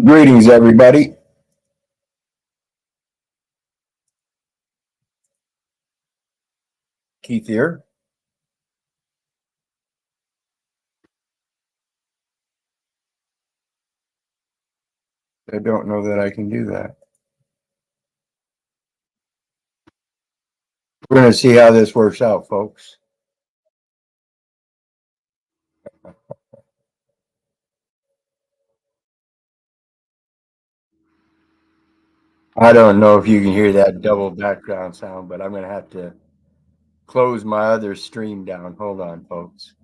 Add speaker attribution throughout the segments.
Speaker 1: Greetings, everybody. Keith here. I don't know that I can do that. We're going to see how this works out, folks. I don't know if you can hear that double background sound, but I'm going to have to close my other stream down. Hold on, folks.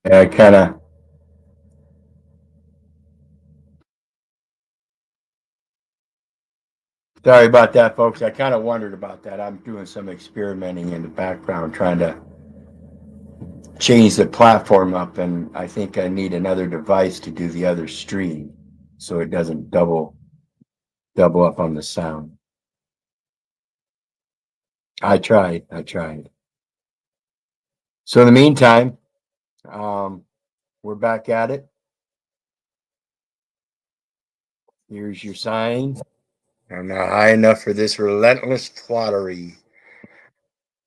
Speaker 1: Yeah, kind of. Sorry about that, folks. I kind of wondered about that. I'm doing some experimenting in the background, trying to change the platform up, and I think I need another device to do the other stream so it doesn't double up on the sound. I tried. So in the meantime, we're back at it. Here's your sign. I'm not high enough for this relentless flattery.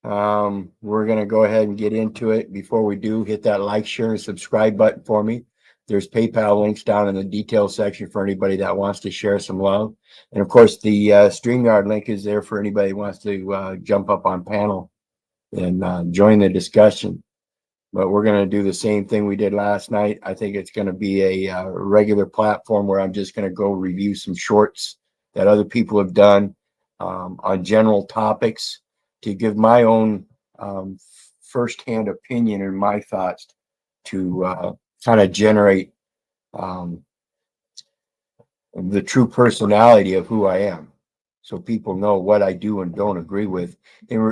Speaker 1: We're going to go ahead and get into it. Before we do, hit that like, share, and subscribe button for me. There's PayPal links down in the details section for anybody that wants to share some love. And of course, the StreamYard link is there for anybody who wants to jump up on panel and join the discussion. But we're going to do the same thing we did last night. I think it's going to be a regular platform where I'm just going to go review some shorts that other people have done on general topics to give my own firsthand opinion and my thoughts to kind of generate the true personality of who I am. So people know what I do and don't agree with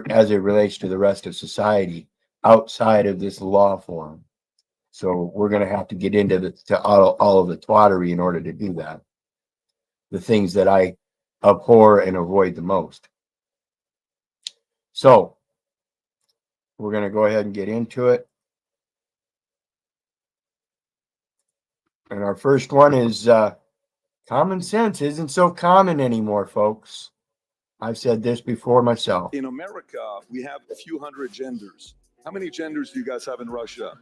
Speaker 1: as it relates to the rest of society outside of this law form. So we're going to have to get into all of the twattery in order to do that. The things that I abhor and avoid the most. So we're going to go ahead and get into it. And our first one is common sense isn't so common anymore, folks. I've said this before myself.
Speaker 2: In America, we have a few hundred genders. How many genders do you guys have in Russia?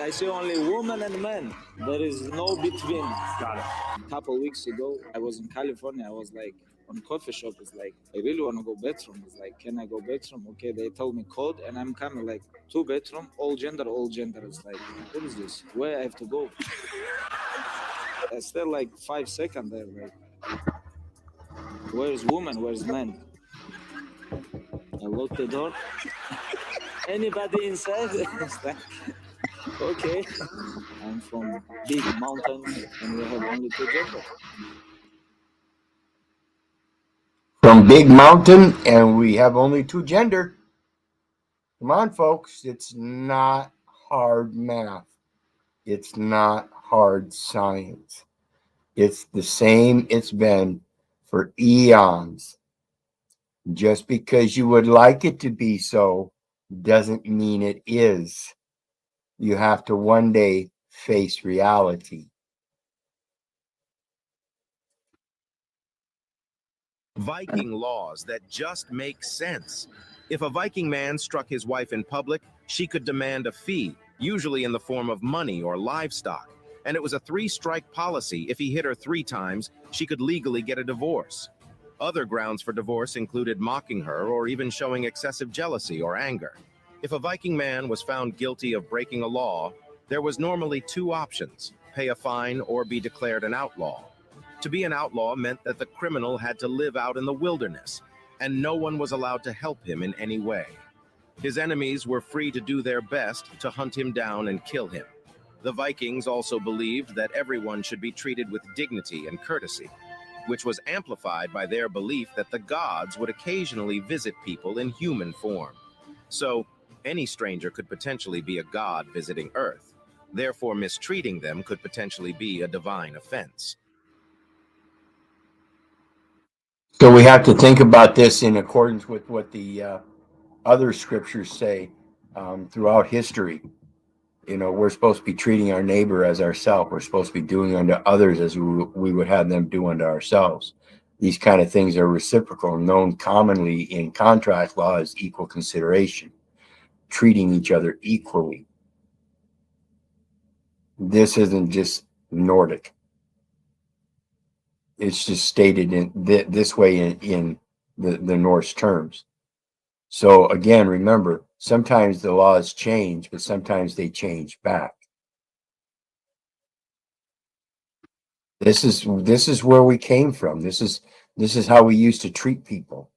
Speaker 3: I see only women and men. There is no between.
Speaker 2: Got it.
Speaker 3: A couple of weeks ago, I was in California. I was like on coffee shop. It's like, I really want to go bathroom. It's like, can I go bathroom? Okay, they told me code, and I'm kind of like, two bedroom, all gender, all gender. It's like, what is this? Where I have to go? I still like 5 seconds there. Like, where's woman? Where's men? I locked the door. Anybody inside? It's like, okay. I'm from big mountains, and we have only two genders.
Speaker 1: From Big Mountain, and we have only two gender. Come on, folks. It's not hard math. It's not hard science. It's the same it's been for eons. Just because you would like it to be so doesn't mean it is. You have to one day face reality.
Speaker 4: Viking laws that just make sense. If a Viking man struck his wife in public, she could demand a fee, usually in the form of money or livestock. And it was a 3-strike policy. If he hit her 3 times, she could legally get a divorce. Other grounds for divorce included mocking her or even showing excessive jealousy or anger. If a Viking man was found guilty of breaking a law, there was normally 2 options: pay a fine or be declared an outlaw. To be an outlaw meant that the criminal had to live out in the wilderness, and no one was allowed to help him in any way. His enemies were free to do their best to hunt him down and kill him. The Vikings also believed that everyone should be treated with dignity and courtesy, which was amplified by their belief that the gods would occasionally visit people in human form. So, Any stranger could potentially be a god visiting Earth. Therefore, mistreating them could potentially be a divine offense.
Speaker 1: So we have to think about this in accordance with what the other scriptures say throughout history. You know, we're supposed to be treating our neighbor as ourselves. We're supposed to be doing unto others as we would have them do unto ourselves. These kind of things are reciprocal, known commonly in contract law as equal consideration, treating each other equally. This isn't just Nordic. It's just stated in this way in the Norse terms. So again, remember, sometimes the laws change, but sometimes they change back. This is where we came from. This is how we used to treat people.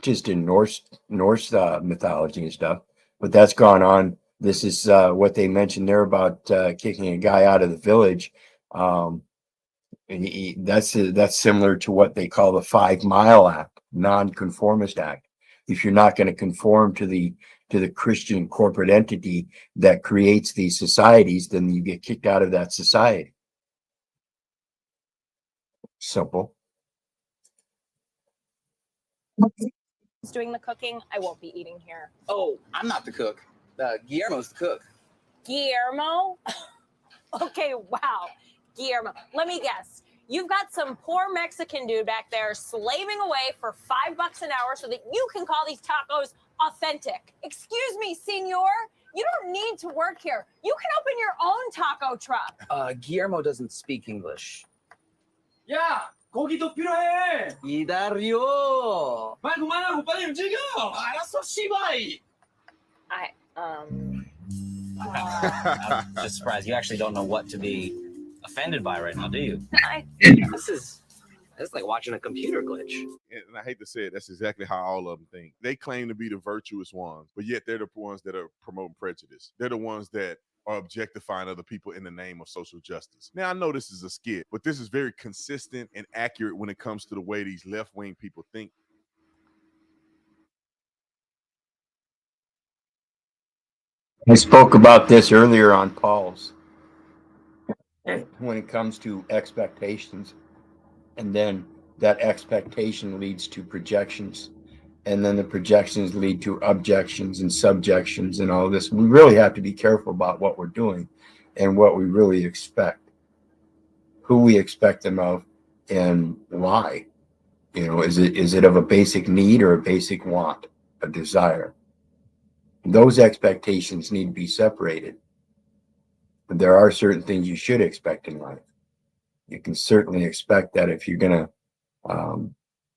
Speaker 1: Just in Norse mythology and stuff, but that's gone on. This is what they mentioned there about kicking a guy out of the village. And that's similar to what they call the 5 Mile Act, non-conformist act. If you're not going to conform to the Christian corporate entity that creates these societies, then you get kicked out of that society. Simple.
Speaker 5: Who's doing the cooking? I won't be eating here.
Speaker 6: Oh, I'm not the cook. Guillermo's the cook.
Speaker 5: Guillermo? Okay, wow. Guillermo, let me guess. You've got some poor Mexican dude back there slaving away for $5 an hour so that you can call these tacos authentic. Excuse me, senor. You don't need to work here. You can open your own taco truck.
Speaker 6: Guillermo doesn't speak English.
Speaker 7: 야, 고기도 필요해.
Speaker 6: 기다려.
Speaker 7: 말 그만하고 빨리 움직여. 알았어, 씨발.
Speaker 5: I'm
Speaker 8: just surprised you actually don't know what to be offended by right now, do you?
Speaker 6: This is like watching a computer glitch.
Speaker 9: And I hate to say it, that's exactly how all of them think. They claim to be the virtuous ones, but yet they're the ones that are promoting prejudice. They're the ones that are objectifying other people in the name of social justice. Now, I know this is a skit, but this is very consistent and accurate when it comes to the way these left-wing people think.
Speaker 1: I spoke about this earlier on Paul's when it comes to expectations, and then that expectation leads to projections, and then the projections lead to objections and subjections and all this. We really have to be careful about what we're doing and what we really expect, who we expect them of, and why. You know, is it of a basic need or a basic want, a desire? Those expectations need to be separated. But there are certain things you should expect in life. You can certainly expect that if you're going to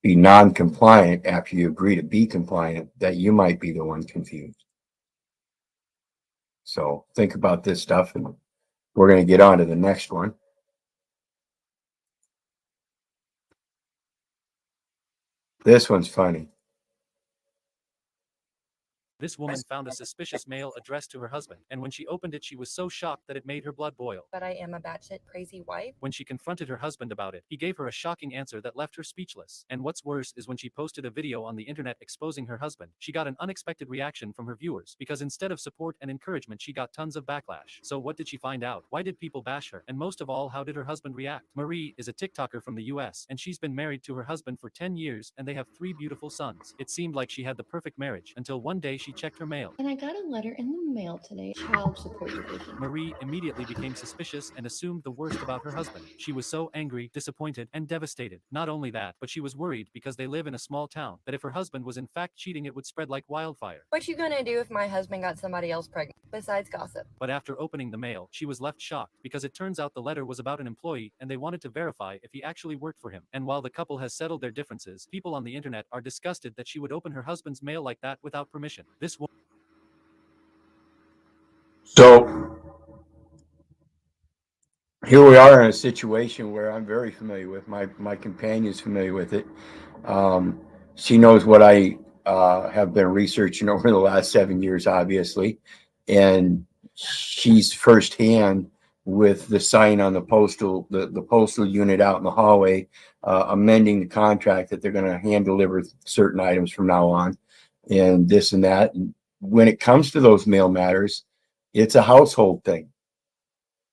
Speaker 1: be non-compliant after you agree to be compliant, that you might be the one confused. So think about this stuff, and we're going to get on to the next one. This one's funny.
Speaker 10: This woman found a suspicious mail addressed to her husband, and when she opened it, she was so shocked that it made her blood boil.
Speaker 11: But I am a batshit crazy wife.
Speaker 10: When she confronted her husband about it, he gave her a shocking answer that left her speechless. And what's worse is when she posted a video on the internet exposing her husband, she got an unexpected reaction from her viewers, because instead of support and encouragement, she got tons of backlash. So what did she find out? Why did people bash her? And most of all, how did her husband react? Marie is a TikToker from the US, and she's been married to her husband for 10 years, and they have 3 beautiful sons. It seemed like she had the perfect marriage, until one day she checked her mail.
Speaker 11: And I got a letter in the mail today. Child support division.
Speaker 10: Marie immediately became suspicious and assumed the worst about her husband. She was so angry, disappointed, and devastated. Not only that, but she was worried because they live in a small town, that if her husband was in fact cheating, it would spread like wildfire.
Speaker 11: What you gonna do if my husband got somebody else pregnant, besides gossip?
Speaker 10: But after opening the mail, she was left shocked, because it turns out the letter was about an employee, and they wanted to verify if he actually worked for him. And while the couple has settled their differences, people on the internet are disgusted that she would open her husband's mail like that without permission. This woman.
Speaker 1: So here we are in a situation where I'm very familiar with, my companion's familiar with it. She knows what I have been researching over the last 7 years, obviously, and she's firsthand with the sign on the postal unit out in the hallway, amending the contract that they're going to hand deliver certain items from now on, and this and that. And when it comes to those mail matters, it's a household thing.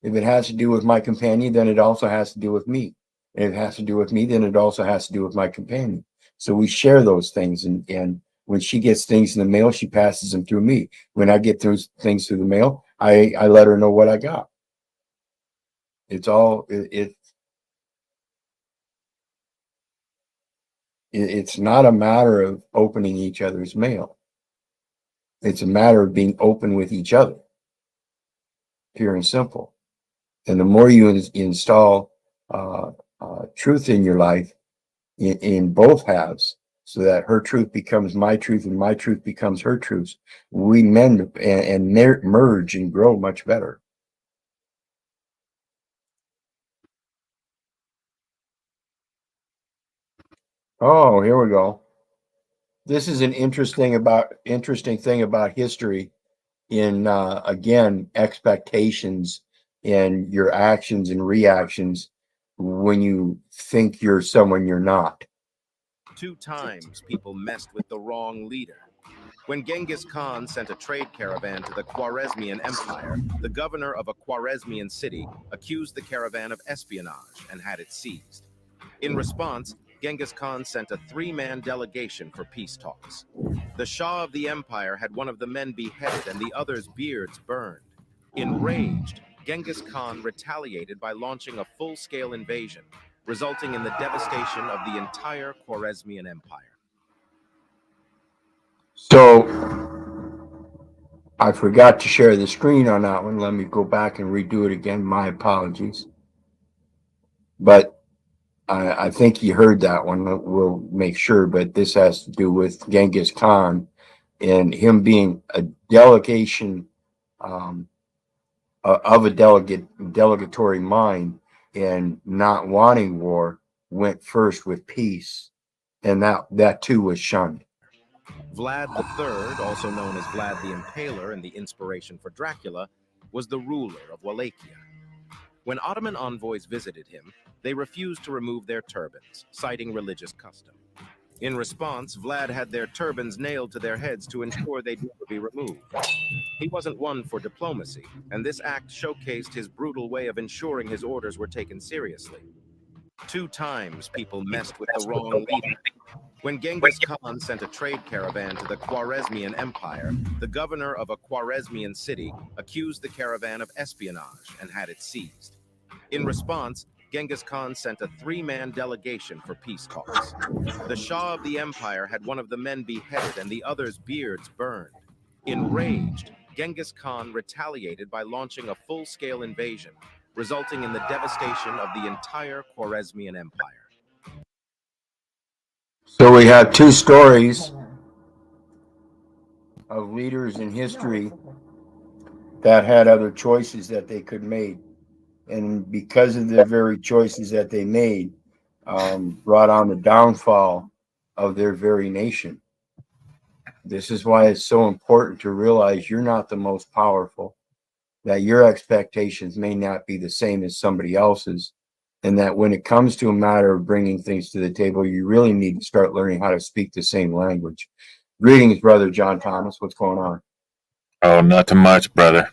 Speaker 1: If it has to do with my companion, then it also has to do with me. And if it has to do with me, then it also has to do with my companion. So we share those things, and when she gets things in the mail, she passes them through me. When I get those things through the mail, I let her know what I got. It's all it's not a matter of opening each other's mail. It's a matter of being open with each other, pure and simple. And the more you install truth in your life, in both halves, so that her truth becomes my truth and my truth becomes her truth, we mend and merge and grow much better. Oh, here we go. This is an interesting thing about history in again, expectations and your actions and reactions when you think you're someone you're not.
Speaker 4: 2 times people messed with the wrong leader. When Genghis Khan sent a trade caravan to the Khwarezmian Empire, the governor of a Khwarezmian city accused the caravan of espionage and had it seized. In response, Genghis Khan sent a 3-man delegation for peace talks. The Shah of the empire had one of the men beheaded and the other's beards burned. Enraged, Genghis Khan retaliated by launching a full-scale invasion, resulting in the devastation of the entire Khwarezmian Empire.
Speaker 1: So I forgot to share the screen on that one. Let me go back and redo it again. My apologies. But I think you heard that one. We'll make sure, but this has to do with Genghis Khan and him being a delegation of a delegatory mind and not wanting war, went first with peace, and that too was shunned.
Speaker 4: Vlad III, also known as Vlad the Impaler and the inspiration for Dracula, was the ruler of Wallachia. When Ottoman envoys visited him, they refused to remove their turbans, citing religious custom. In response, Vlad had their turbans nailed to their heads to ensure they'd never be removed. He wasn't one for diplomacy, and this act showcased his brutal way of ensuring his orders were taken seriously. 2 times people messed with the wrong leader. When Genghis Khan sent a trade caravan to the Khwarezmian Empire, the governor of a Khwarezmian city accused the caravan of espionage and had it seized. In response, Genghis Khan sent a 3-man delegation for peace talks. The Shah of the empire had one of the men beheaded and the other's beards burned. Enraged, Genghis Khan retaliated by launching a full-scale invasion, resulting in the devastation of the entire Khwarezmian Empire.
Speaker 1: So we have 2 stories of leaders in history that had other choices that they could make. And because of the very choices that they made, brought on the downfall of their very nation. This is why it's so important to realize you're not the most powerful, that your expectations may not be the same as somebody else's, and that when it comes to a matter of bringing things to the table, you really need to start learning how to speak the same language. Greetings, Brother John Thomas. What's going on?
Speaker 12: Oh, nothing much, brother.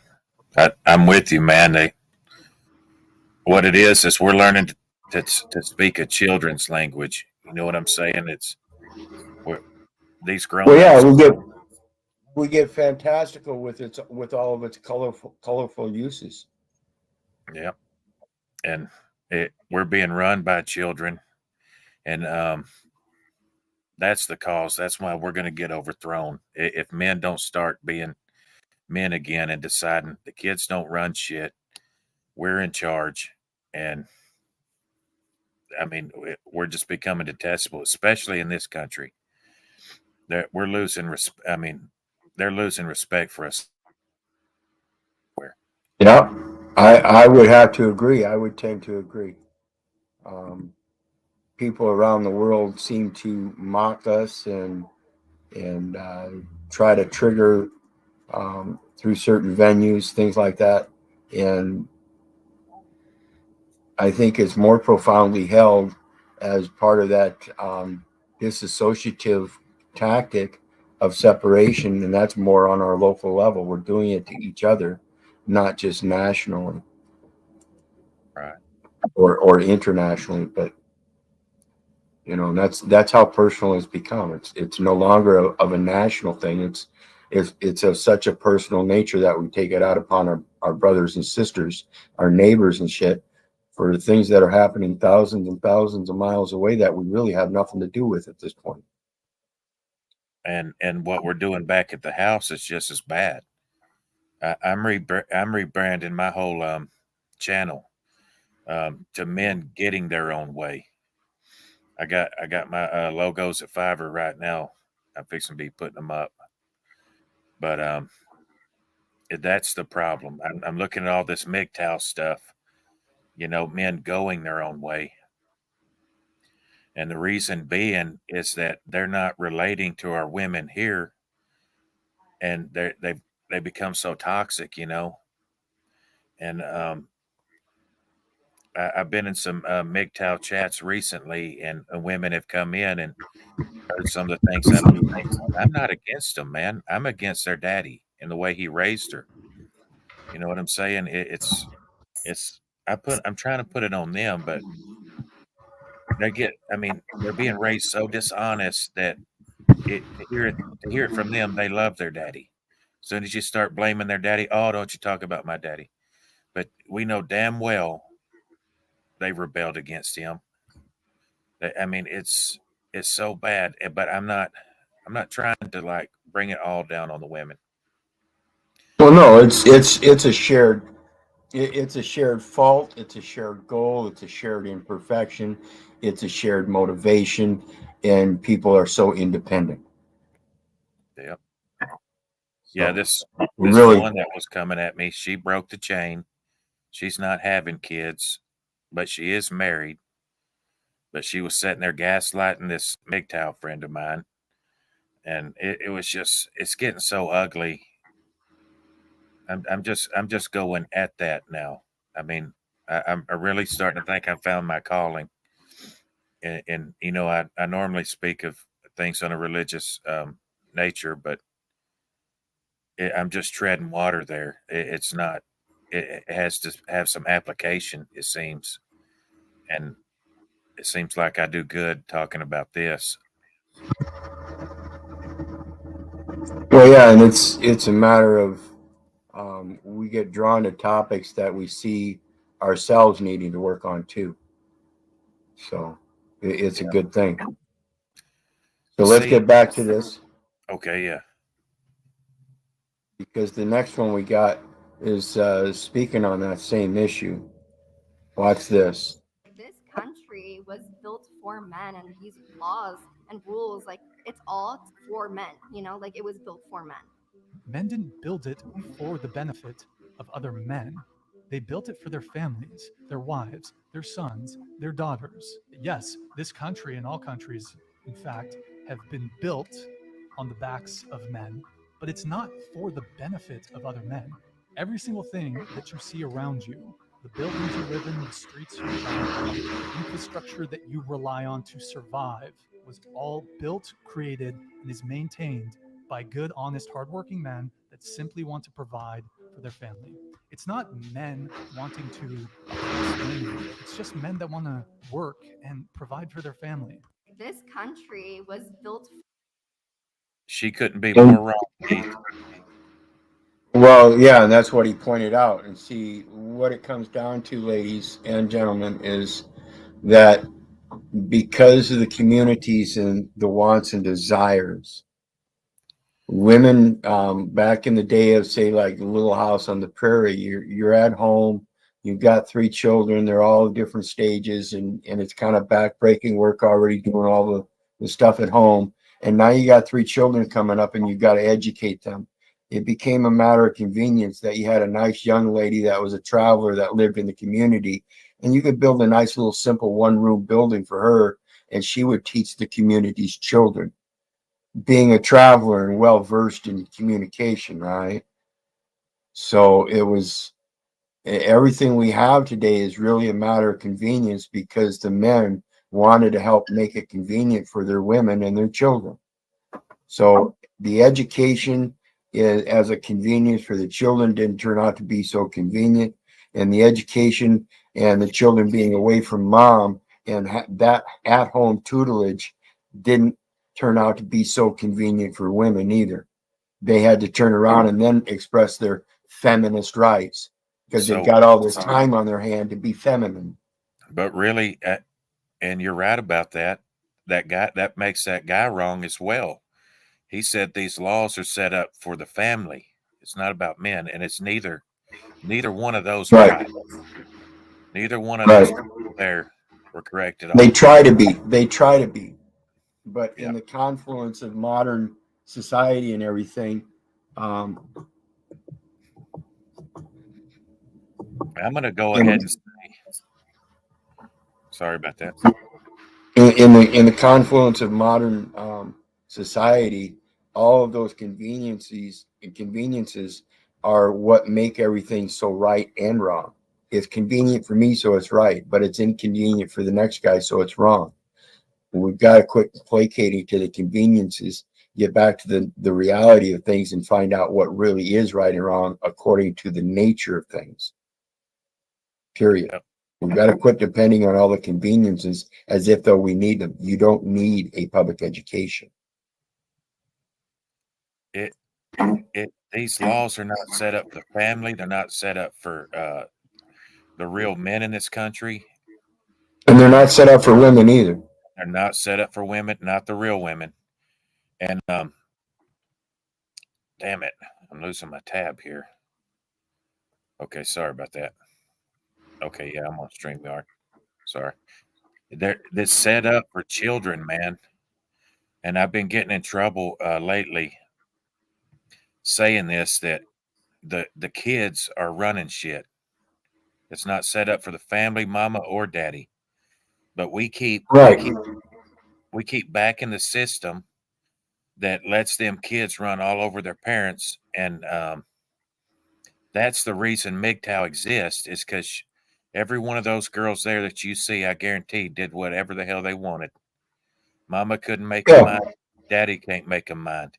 Speaker 12: I'm with you, man. What it is we're learning to speak a children's language. You know what I'm saying? These grown.
Speaker 1: Well, yeah, we get fantastical with all of its colorful uses.
Speaker 12: Yeah, and we're being run by children, and that's the cause. That's why we're going to get overthrown if men don't start being men again and deciding the kids don't run shit. We're in charge. And I mean, we're just becoming detestable, especially in this country. We're losing I mean, they're losing respect for us.
Speaker 1: Yeah, I would have to agree. I would tend to agree. People around the world seem to mock us and try to trigger through certain venues, things like that. And I think it's more profoundly held as part of that disassociative tactic of separation, and that's more on our local level. We're doing it to each other, not just nationally,
Speaker 12: Right.
Speaker 1: or internationally. But you know, that's how personal it's become. It's no longer of a national thing. It's of such a personal nature that we take it out upon our brothers and sisters, our neighbors and shit, for the things that are happening thousands and thousands of miles away that we really have nothing to do with at this point.
Speaker 12: And what we're doing back at the house is just as bad. I'm rebranding my whole channel to men getting their own way. I got my logos at Fiverr right now. I'm fixing to be putting them up, but that's the problem. I'm looking at all this MGTOW stuff. You know, men going their own way. And the reason being is that they're not relating to our women here, and they become so toxic, you know. And I've been in some MGTOW chats recently, and women have come in and heard some of the things I'm not against them, man. I'm against their daddy and the way he raised her. You know what I'm saying? It's I'm trying to put it on them, but they're being raised so dishonest that to hear it from them, they love their daddy. As soon as you start blaming their daddy, oh, don't you talk about my daddy. But we know damn well they rebelled against him. I mean, it's so bad, but I'm not trying to like bring it all down on the women.
Speaker 1: Well, no, it's a shared fault, it's a shared goal, it's a shared imperfection, it's a shared motivation, and people are so independent.
Speaker 12: Yep. Yeah,
Speaker 1: So,
Speaker 12: this
Speaker 1: really,
Speaker 12: one that was coming at me, she broke the chain. She's not having kids, but she is married. But she was sitting there gaslighting this MGTOW friend of mine. And it was just, it's getting so ugly. I'm just going at that now. I mean, I'm really starting to think I found my calling. And you know, I normally speak of things on a religious nature, but I'm just treading water there. It's not. It has to have some application, it seems, and it seems like I do good talking about this.
Speaker 1: well, yeah, and it's a matter of we get drawn to topics that we see ourselves needing to work on too. So it's a good thing. So let's get back to this.
Speaker 12: Okay, yeah.
Speaker 1: Because the next one we got is speaking on that same issue. Watch this.
Speaker 11: This country was built for men, and these laws and rules, like, it's all for men, you know, like it was built for men.
Speaker 13: Men didn't build it for the benefit of other men. They built it for their families, their wives, their sons, their daughters. Yes, this country and all countries, in fact, have been built on the backs of men, but it's not for the benefit of other men. Every single thing that you see around you, the buildings you live in, the streets you drive, the infrastructure that you rely on to survive, was all built, created, and is maintained by good, honest, hardworking men that simply want to provide for their family. It's not men wanting to oppress women. It's just men that want to work and provide for their family.
Speaker 11: This country was built.
Speaker 12: She couldn't be more wrong, Keith.
Speaker 1: Well, yeah, and that's what he pointed out. And see, what it comes down to, ladies and gentlemen, is that because of the communities and the wants and desires, women back in the day of, say, like Little House on the Prairie, you're at home, you've got 3 children, they're all different stages, and it's kind of backbreaking work already doing all the stuff at home. And now you got 3 children coming up and you've got to educate them. It became a matter of convenience that you had a nice young lady that was a traveler that lived in the community, and you could build a nice little simple 1-room building for her, and she would teach the community's children, being a traveler and well versed in communication, right? So it was Everything we have today is really a matter of convenience because the men wanted to help make it convenient for their women and their children. So the education is, as a convenience for the children, didn't turn out to be so convenient. And the education and the children being away from mom and that at-home tutelage didn't turn out to be so convenient for women either. They had to turn around and then express their feminist rights because they've got all this time on their hand to be feminine.
Speaker 12: But really, and you're right about that. That makes that guy wrong as well. He said these laws are set up for the family. It's not about men, and it's neither one of those right. Neither one of those there were correct at all.
Speaker 1: They try to be, but in the confluence of modern society and everything,
Speaker 12: I'm going to go ahead and say, sorry about that.
Speaker 1: In the confluence of modern society, all of those conveniences are what make everything so right and wrong. It's convenient for me, so it's right, but it's inconvenient for the next guy, so it's wrong. And we've got to quit placating to the conveniences, get back to the reality of things and find out what really is right and wrong according to the nature of things. Period. Yep. We've got to quit depending on all the conveniences as if though we need them. You don't need a public education.
Speaker 12: These laws are not set up for family. They're not set up for the real men in this country.
Speaker 1: And they're not set up for women either.
Speaker 12: They're not set up for women, not the real women. And damn it, I'm losing my tab here. Okay, sorry about that. Okay, yeah, I'm on StreamYard. Sorry. They're set up for children, man. And I've been getting in trouble lately saying this, that the kids are running shit. It's not set up for the family, mama or daddy. But we keep backing the system that lets them kids run all over their parents. And that's the reason MGTOW exists, is because every one of those girls there that you see, I guarantee, did whatever the hell they wanted. Mama couldn't make a mind. Daddy can't make a mind.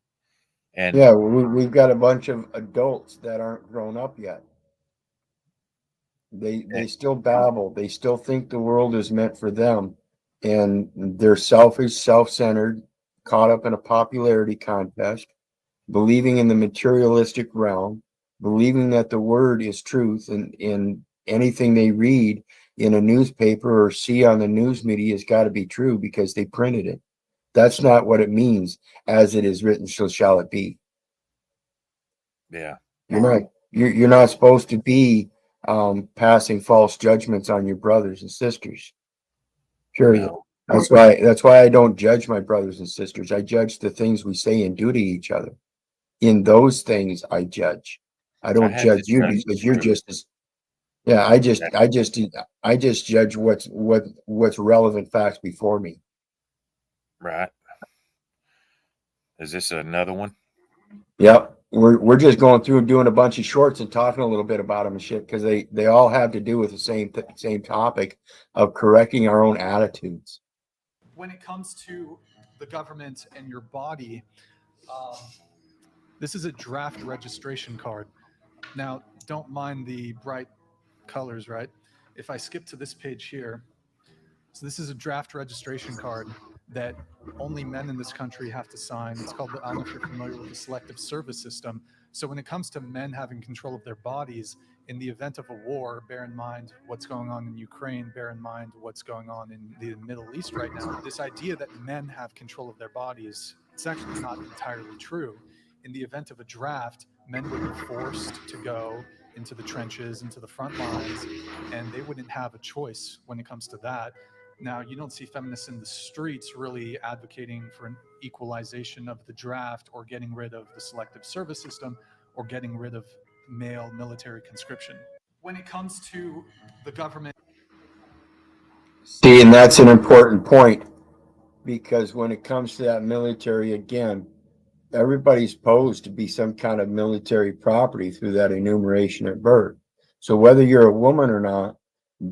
Speaker 12: And
Speaker 1: yeah, we've got a bunch of adults that aren't grown up yet. They still babble. They still think the world is meant for them. And they're selfish, self-centered, caught up in a popularity contest, believing in the materialistic realm, believing that the word is truth, and in anything they read in a newspaper or see on the news media has got to be true because they printed it. That's not what it means. As it is written, so shall it be.
Speaker 12: Yeah.
Speaker 1: You're not supposed to be passing false judgments on your brothers and sisters. Period. No. That's why I don't judge my brothers and sisters. I judge the things we say and do to each other. In those things I judge. I don't judge you because you're just as I just judge what's relevant facts before me.
Speaker 12: Right. Is this another one?
Speaker 1: Yep. We're just going through and doing a bunch of shorts and talking a little bit about them and shit because they all have to do with the same topic of correcting our own attitudes.
Speaker 13: When it comes to the government and your body, this is a draft registration card. Now, don't mind the bright colors, right? If I skip to this page here, so this is a draft registration card that only men in this country have to sign. It's called, I don't know if you're familiar with the Selective Service System. So when it comes to men having control of their bodies, in the event of a war, bear in mind what's going on in Ukraine, bear in mind what's going on in the Middle East right now. This idea that men have control of their bodies, it's actually not entirely true. In the event of a draft, men would be forced to go into the trenches, into the front lines, and they wouldn't have a choice when it comes to that. Now, you don't see feminists in the streets really advocating for an equalization of the draft or getting rid of the selective service system or getting rid of male military conscription. When it comes to the government.
Speaker 1: See, and that's an important point because when it comes to that military, again, everybody's posed to be some kind of military property through that enumeration at birth. So whether you're a woman or not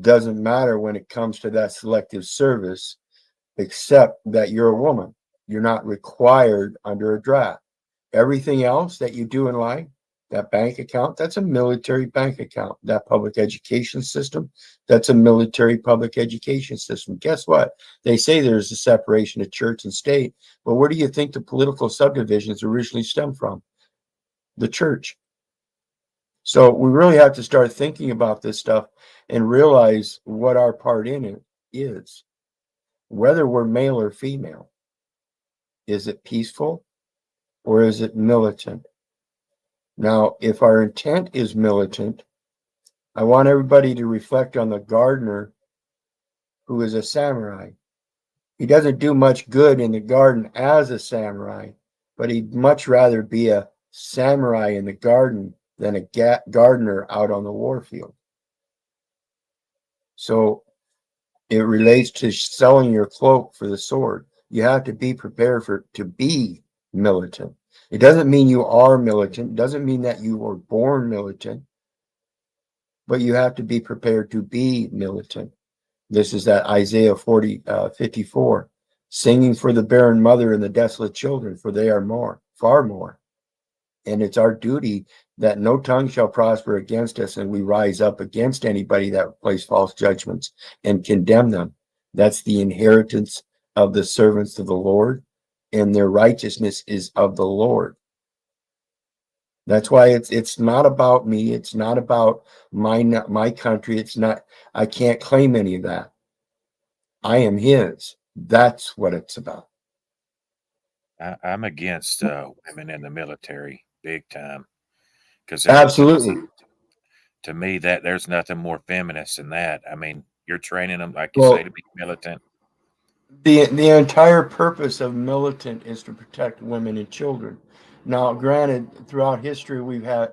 Speaker 1: doesn't matter when it comes to that selective service, except that you're a woman. You're not required under a draft. Everything else that you do in life, that bank account, that's a military bank account. That public education system, that's a military public education system. Guess what? They say there's a separation of church and state, but where do you think the political subdivisions originally stem from? The church. So we really have to start thinking about this stuff and realize what our part in it is, whether we're male or female. Is it peaceful or is it militant? Now, if our intent is militant, I want everybody to reflect on the gardener who is a samurai. He doesn't do much good in the garden as a samurai, but he'd much rather be a samurai in the garden than a gardener out on the war field. So it relates to selling your cloak for the sword. You have to be prepared to be militant. It doesn't mean you are militant. It doesn't mean that you were born militant, but you have to be prepared to be militant. This is that Isaiah 54, singing for the barren mother and the desolate children, for they are more, far more. And it's our duty that no tongue shall prosper against us, and we rise up against anybody that plays false judgments and condemn them. That's the inheritance of the servants of the Lord, and their righteousness is of the Lord. That's why it's not about me. It's not about my country. It's not. I can't claim any of that. I am His. That's what it's about.
Speaker 12: I'm against women in the military big time, because
Speaker 1: Absolutely.
Speaker 12: to me that there's nothing more feminist than that. I mean, you're training them, like you
Speaker 1: Well,
Speaker 12: say, to be militant.
Speaker 1: The entire purpose of militant is to protect women and children. Now, granted, throughout history, we've had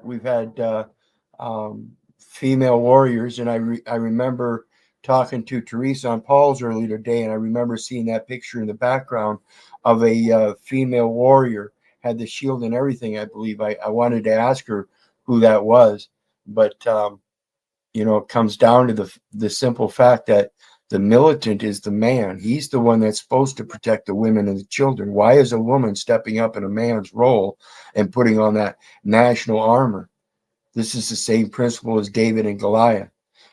Speaker 1: female warriors, and I remember talking to Teresa on Paul's earlier today, and I remember seeing that picture in the background of a female warrior, had the shield and everything. I believe I wanted to ask her who that was, but it comes down to the simple fact that the militant is the man. He's the one that's supposed to protect the women and the children. Why is a woman stepping up in a man's role and putting on that national armor? This is the same principle as David and Goliath.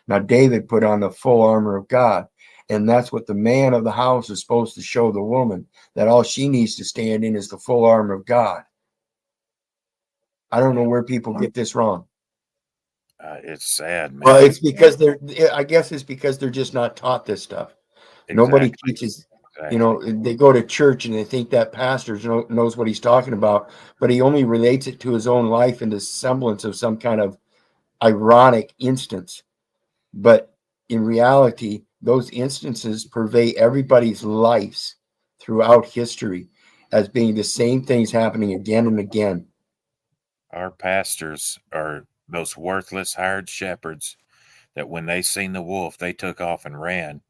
Speaker 1: Now, David put on the full armor of God, and that's what the man of the house is supposed to show the woman, that all she needs to stand in is the full armor of God. I don't know where people get this wrong.
Speaker 12: It's sad, man.
Speaker 1: Well, it's because I guess it's because they're just not taught this stuff. Nobody teaches, they go to church and they think that pastor knows what he's talking about, but he only relates it to his own life in the semblance of some kind of ironic instance. But in reality, those instances pervade everybody's lives throughout history as being the same things happening again and again.
Speaker 12: Our pastors are those worthless hired shepherds that when they seen the wolf, they took off and ran,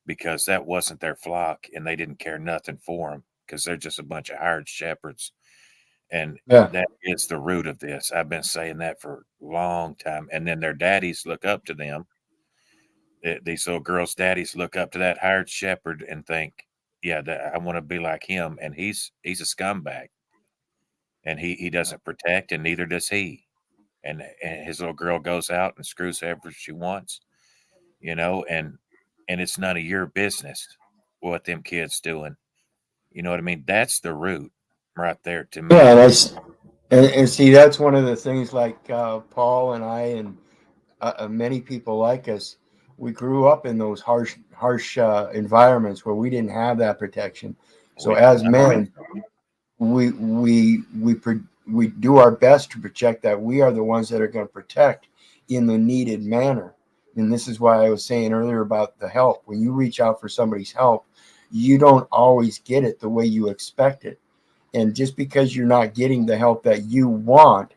Speaker 12: because that wasn't their flock and they didn't care nothing for them, because they're just a bunch of hired shepherds. And that is the root of this. I've been saying that for a long time. And then their daddies look up to them. These little girls' daddies look up to that hired shepherd and think, yeah, I want to be like him. And he's a scumbag. And he doesn't protect, and neither does he. And his little girl goes out and screws whoever she wants, and it's none of your business what them kids doing. You know what I mean? That's the root right there to me.
Speaker 1: Yeah, and see, that's one of the things, like Paul and I and many people like us, we grew up in those harsh environments where we didn't have that protection. So as men, we do our best to protect that. We are the ones that are going to protect in the needed manner. And this is why I was saying earlier about the help. When you reach out for somebody's help, you don't always get it the way you expect it. And just because you're not getting the help that you want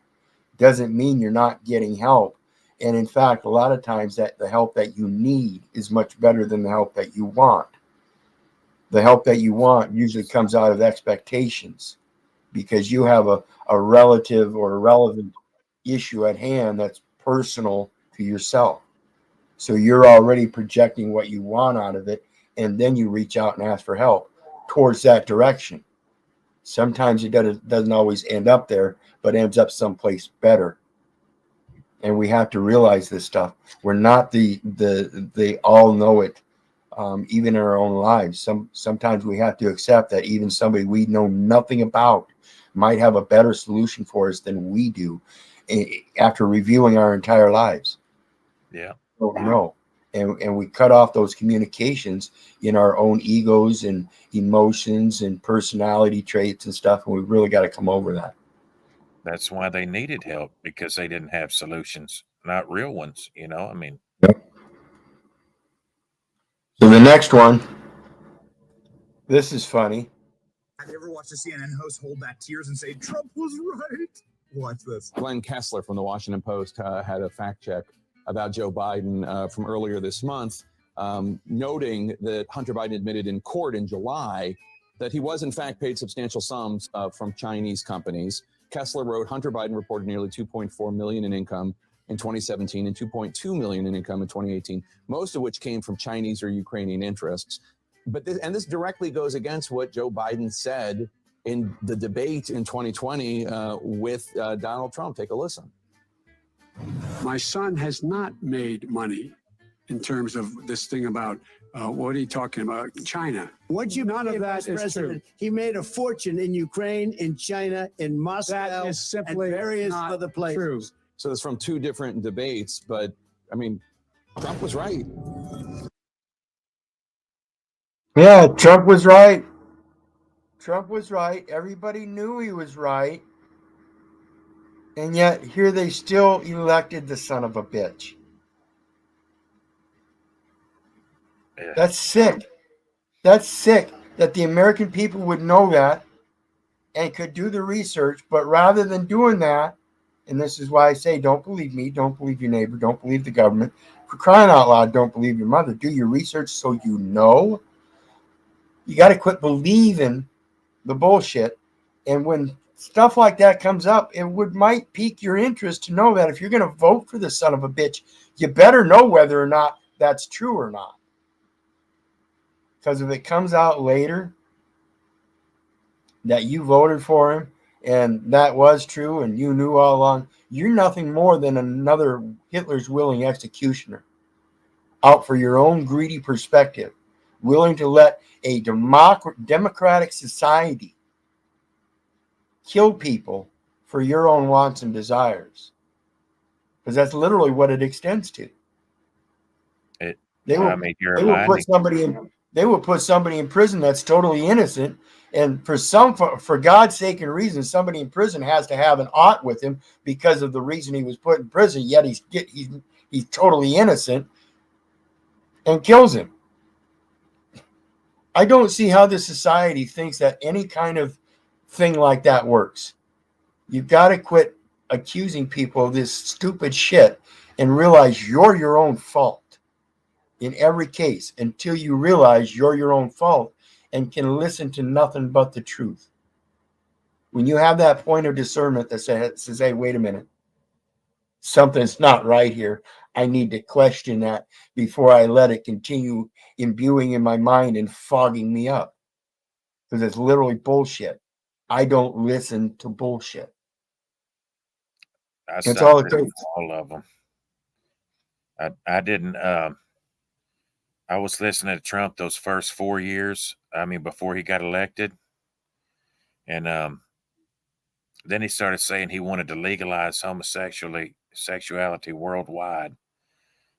Speaker 1: doesn't mean you're not getting help. And in fact, a lot of times that the help that you need is much better than the help that you want. The help that you want usually comes out of expectations, because you have a relative or a relevant issue at hand that's personal to for yourself. So you're already projecting what you want out of it, and then you reach out and ask for help towards that direction. Sometimes it doesn't always end up there, but ends up someplace better. And we have to realize this stuff. We're not they all know it, even in our own lives. Sometimes we have to accept that even somebody we know nothing about might have a better solution for us than we do after reviewing our entire lives.
Speaker 12: Yeah.
Speaker 1: Don't know. And we cut off those communications in our own egos and emotions and personality traits and stuff. And we really got to come over that.
Speaker 12: That's why they needed help, because they didn't have solutions, not real ones. I mean,
Speaker 1: Yep. So the next one, this is funny.
Speaker 14: Have you ever watched a CNN host hold back tears and say, Trump was right? Watch this.
Speaker 15: Glenn Kessler from the Washington Post had a fact check about Joe Biden from earlier this month, noting that Hunter Biden admitted in court in July that he was in fact paid substantial sums from Chinese companies. Kessler wrote, Hunter Biden reported nearly $2.4 million in income in 2017 and $2.2 million in income in 2018, most of which came from Chinese or Ukrainian interests. But this directly goes against what Joe Biden said in the debate in 2020 with Donald Trump. Take a listen.
Speaker 16: My son has not made money in terms of this thing about what are you talking about? China.
Speaker 17: What you
Speaker 16: None of
Speaker 17: made,
Speaker 16: that
Speaker 17: Vice
Speaker 16: is
Speaker 17: President,
Speaker 16: true.
Speaker 17: He made a fortune in Ukraine, in China, in Moscow,
Speaker 16: That is simply
Speaker 17: and various
Speaker 16: not
Speaker 17: other places.
Speaker 16: true.
Speaker 15: So it's from two different debates, but I mean, Trump was right.
Speaker 1: Yeah, Trump was right. Trump was right. Everybody knew he was right. And yet here they still elected the son of a bitch.
Speaker 12: Yeah.
Speaker 1: That's sick. That's sick that the American people would know that and could do the research, but rather than doing that, and this is why I say don't believe me, don't believe your neighbor, don't believe the government. For crying out loud, don't believe your mother. Do your research so you know. You got to quit believing the bullshit. And when stuff like that comes up, it might pique your interest to know that if you're going to vote for the son of a bitch, you better know whether or not that's true or not. Because if it comes out later that you voted for him and that was true and you knew all along, you're nothing more than another Hitler's willing executioner out for your own greedy perspective, willing to let a democratic society kill people for your own wants and desires. Because that's literally what it extends to. They will put somebody in prison that's totally innocent, and for God's sake and reason, somebody in prison has to have an ought with him because of the reason he was put in prison. Yet he's totally innocent, and kills him. I don't see how this society thinks that any kind of thing like that works. You've got to quit accusing people of this stupid shit and realize you're your own fault in every case until you realize you're your own fault and can listen to nothing but the truth. When you have that point of discernment that says, hey, wait a minute, something's not right here. I need to question that before I let it continue imbuing in my mind and fogging me up. Because it's literally bullshit. I don't listen to bullshit.
Speaker 12: That's all it takes. All of them. I didn't. I was listening to Trump those first 4 years. I mean, before he got elected, and then he started saying he wanted to legalize sexuality worldwide,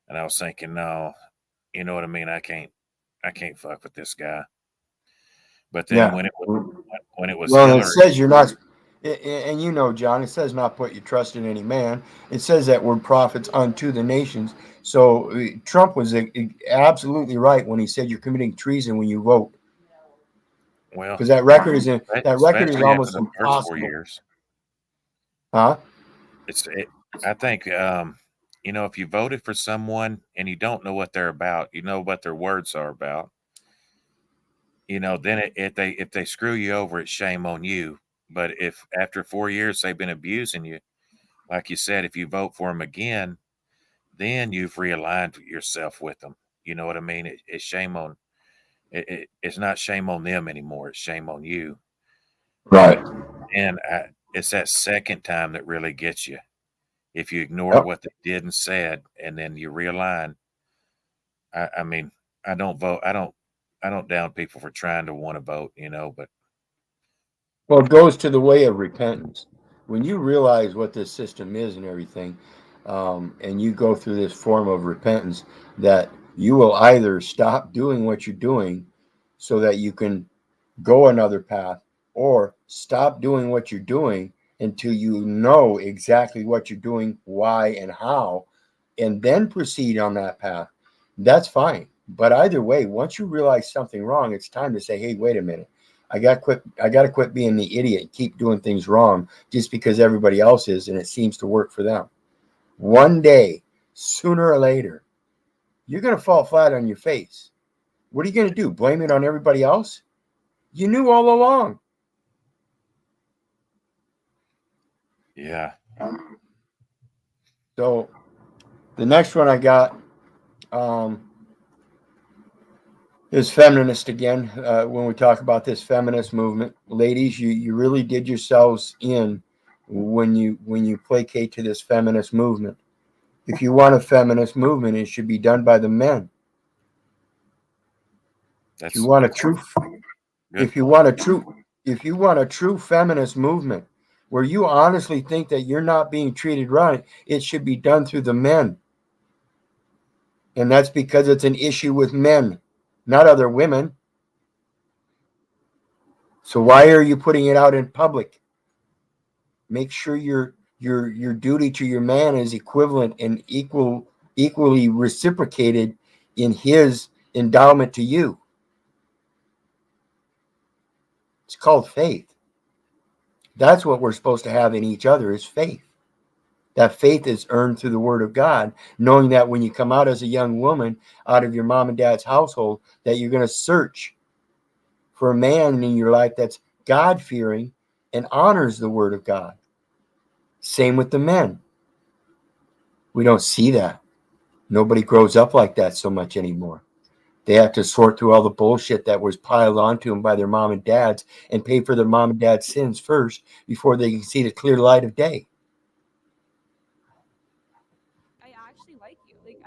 Speaker 12: and I was thinking, no, you know what I mean. I can't fuck with this guy. But then when it was
Speaker 1: well,
Speaker 12: Hillary,
Speaker 1: it says you're not, and you know, John, it says not put your trust in any man. It says that we're prophets unto the nations. So Trump was absolutely right when he said you're committing treason when you vote.
Speaker 12: Well,
Speaker 1: because that record is almost
Speaker 12: the
Speaker 1: impossible.
Speaker 12: first 4 years.
Speaker 1: Huh?
Speaker 12: I think if you voted for someone and you don't know what they're about, you know what their words are about. Then if they screw you over, it's shame on you. But if after 4 years they've been abusing you, like you said, if you vote for them again, then you've realigned yourself with them. You know what I mean? It's shame on it's not shame on them anymore. It's shame on you.
Speaker 1: Right.
Speaker 12: And it's that second time that really gets you. If you ignore
Speaker 1: Yep.
Speaker 12: what they did and said, and then you realign. I mean, I don't vote. I don't down people for trying to want to vote, but
Speaker 1: Well, it goes to the way of repentance. When you realize what this system is and everything, and you go through this form of repentance, that you will either stop doing what you're doing so that you can go another path, or stop doing what you're doing until you know exactly what you're doing, why, and how, and then proceed on that path. That's fine. But either way, once you realize something wrong, it's time to say, hey, wait a minute. I got to quit being the idiot and keep doing things wrong just because everybody else is and it seems to work for them. One day, sooner or later, you're going to fall flat on your face. What are you going to do? Blame it on everybody else? You knew all along.
Speaker 12: yeah.
Speaker 1: So the next one I got is feminist again. When we talk about this feminist movement, ladies, you really did yourselves in when you placate to this feminist movement. If you want a feminist movement, it should be done by the men. If you want a true feminist movement where you honestly think that you're not being treated right, it should be done through the men. And that's because it's an issue with men, not other women. So why are you putting it out in public? Make sure your duty to your man is equivalent and equally reciprocated in his endowment to you. It's called faith. That's what we're supposed to have in each other, is faith. That faith is earned through the word of God, knowing that when you come out as a young woman out of your mom and dad's household, that you're going to search for a man in your life that's God-fearing and honors the word of God. Same with the men. We don't see that. Nobody grows up like that so much anymore. They have to sort through all the bullshit that was piled onto them by their mom and dads and pay for their mom and dad's sins first before they can see the clear light of day.
Speaker 18: I actually like you. Like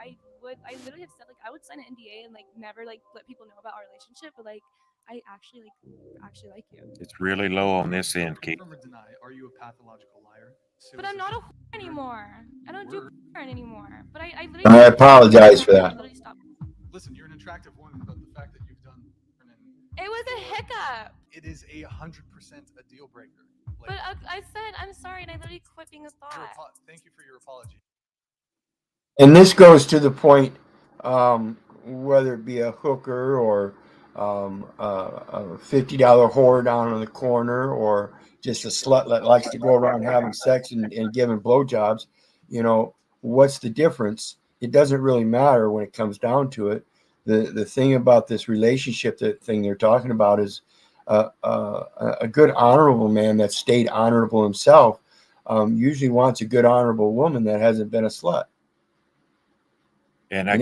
Speaker 18: I literally have said, like, I would sign an NDA and like never like let people know about our relationship, but like I actually like you.
Speaker 12: It's really low on this end, Keith.
Speaker 13: Confirm or deny, are you a pathological liar?
Speaker 18: But I'm not a whore anymore. I don't do porn anymore. But I literally.
Speaker 1: I apologize for that.
Speaker 18: Literally stopped.
Speaker 13: Listen, you're an attractive woman, but the fact that you've done
Speaker 18: It was a hiccup.
Speaker 13: it is 100% a deal breaker. Like,
Speaker 18: But I said I'm sorry, and I literally quit being a thought.
Speaker 13: thank you for your apology.
Speaker 1: And this goes to the point, whether it be a hooker or a $50 whore down on the corner, or just a slut that likes to go around having sex and giving blowjobs. What's the difference? It doesn't really matter when it comes down to it. The thing about this relationship, the thing they're talking about, is a good honorable man that stayed honorable himself usually wants a good honorable woman that hasn't been a slut.
Speaker 12: And I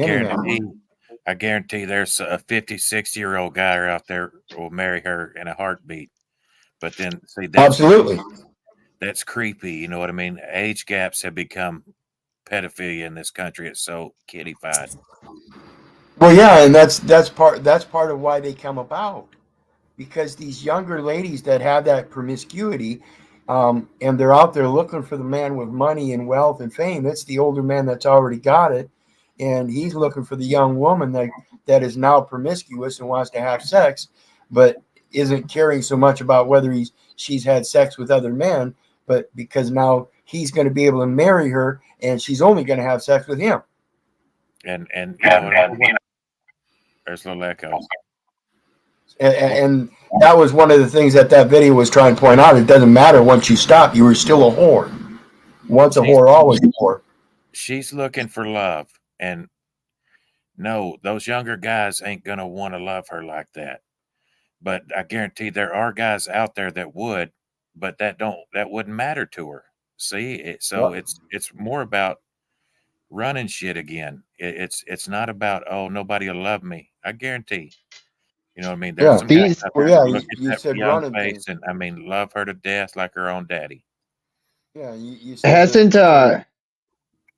Speaker 12: guarantee there's a 50, 60-year-old guy out there will marry her in a heartbeat. But then, see,
Speaker 1: Absolutely.
Speaker 12: That's creepy. You know what I mean? Age gaps have become pedophilia in this country. It's so kiddified.
Speaker 1: Well, yeah, and that's part of why they come about, because these younger ladies that have that promiscuity, and they're out there looking for the man with money and wealth and fame. It's the older man that's already got it, and he's looking for the young woman that is now promiscuous and wants to have sex, but isn't caring so much about whether she's had sex with other men, but because now he's going to be able to marry her, and she's only going to have sex with him.
Speaker 12: And you know, there's a little echo.
Speaker 1: And that was one of the things that video was trying to point out. It doesn't matter once you stop, you were still a whore. Once a whore, always a whore.
Speaker 12: She's looking for love. And no, those younger guys ain't going to want to love her like that. But I guarantee there are guys out there that would, but that wouldn't matter to her. See, it's more about running shit again. It's not about, oh, nobody will love me. I guarantee. You know what I mean? There's some guys out there that look at
Speaker 1: you
Speaker 12: that
Speaker 1: said
Speaker 12: young
Speaker 1: running
Speaker 12: face
Speaker 1: things.
Speaker 12: and I mean love her to death like her own daddy.
Speaker 1: Yeah, you said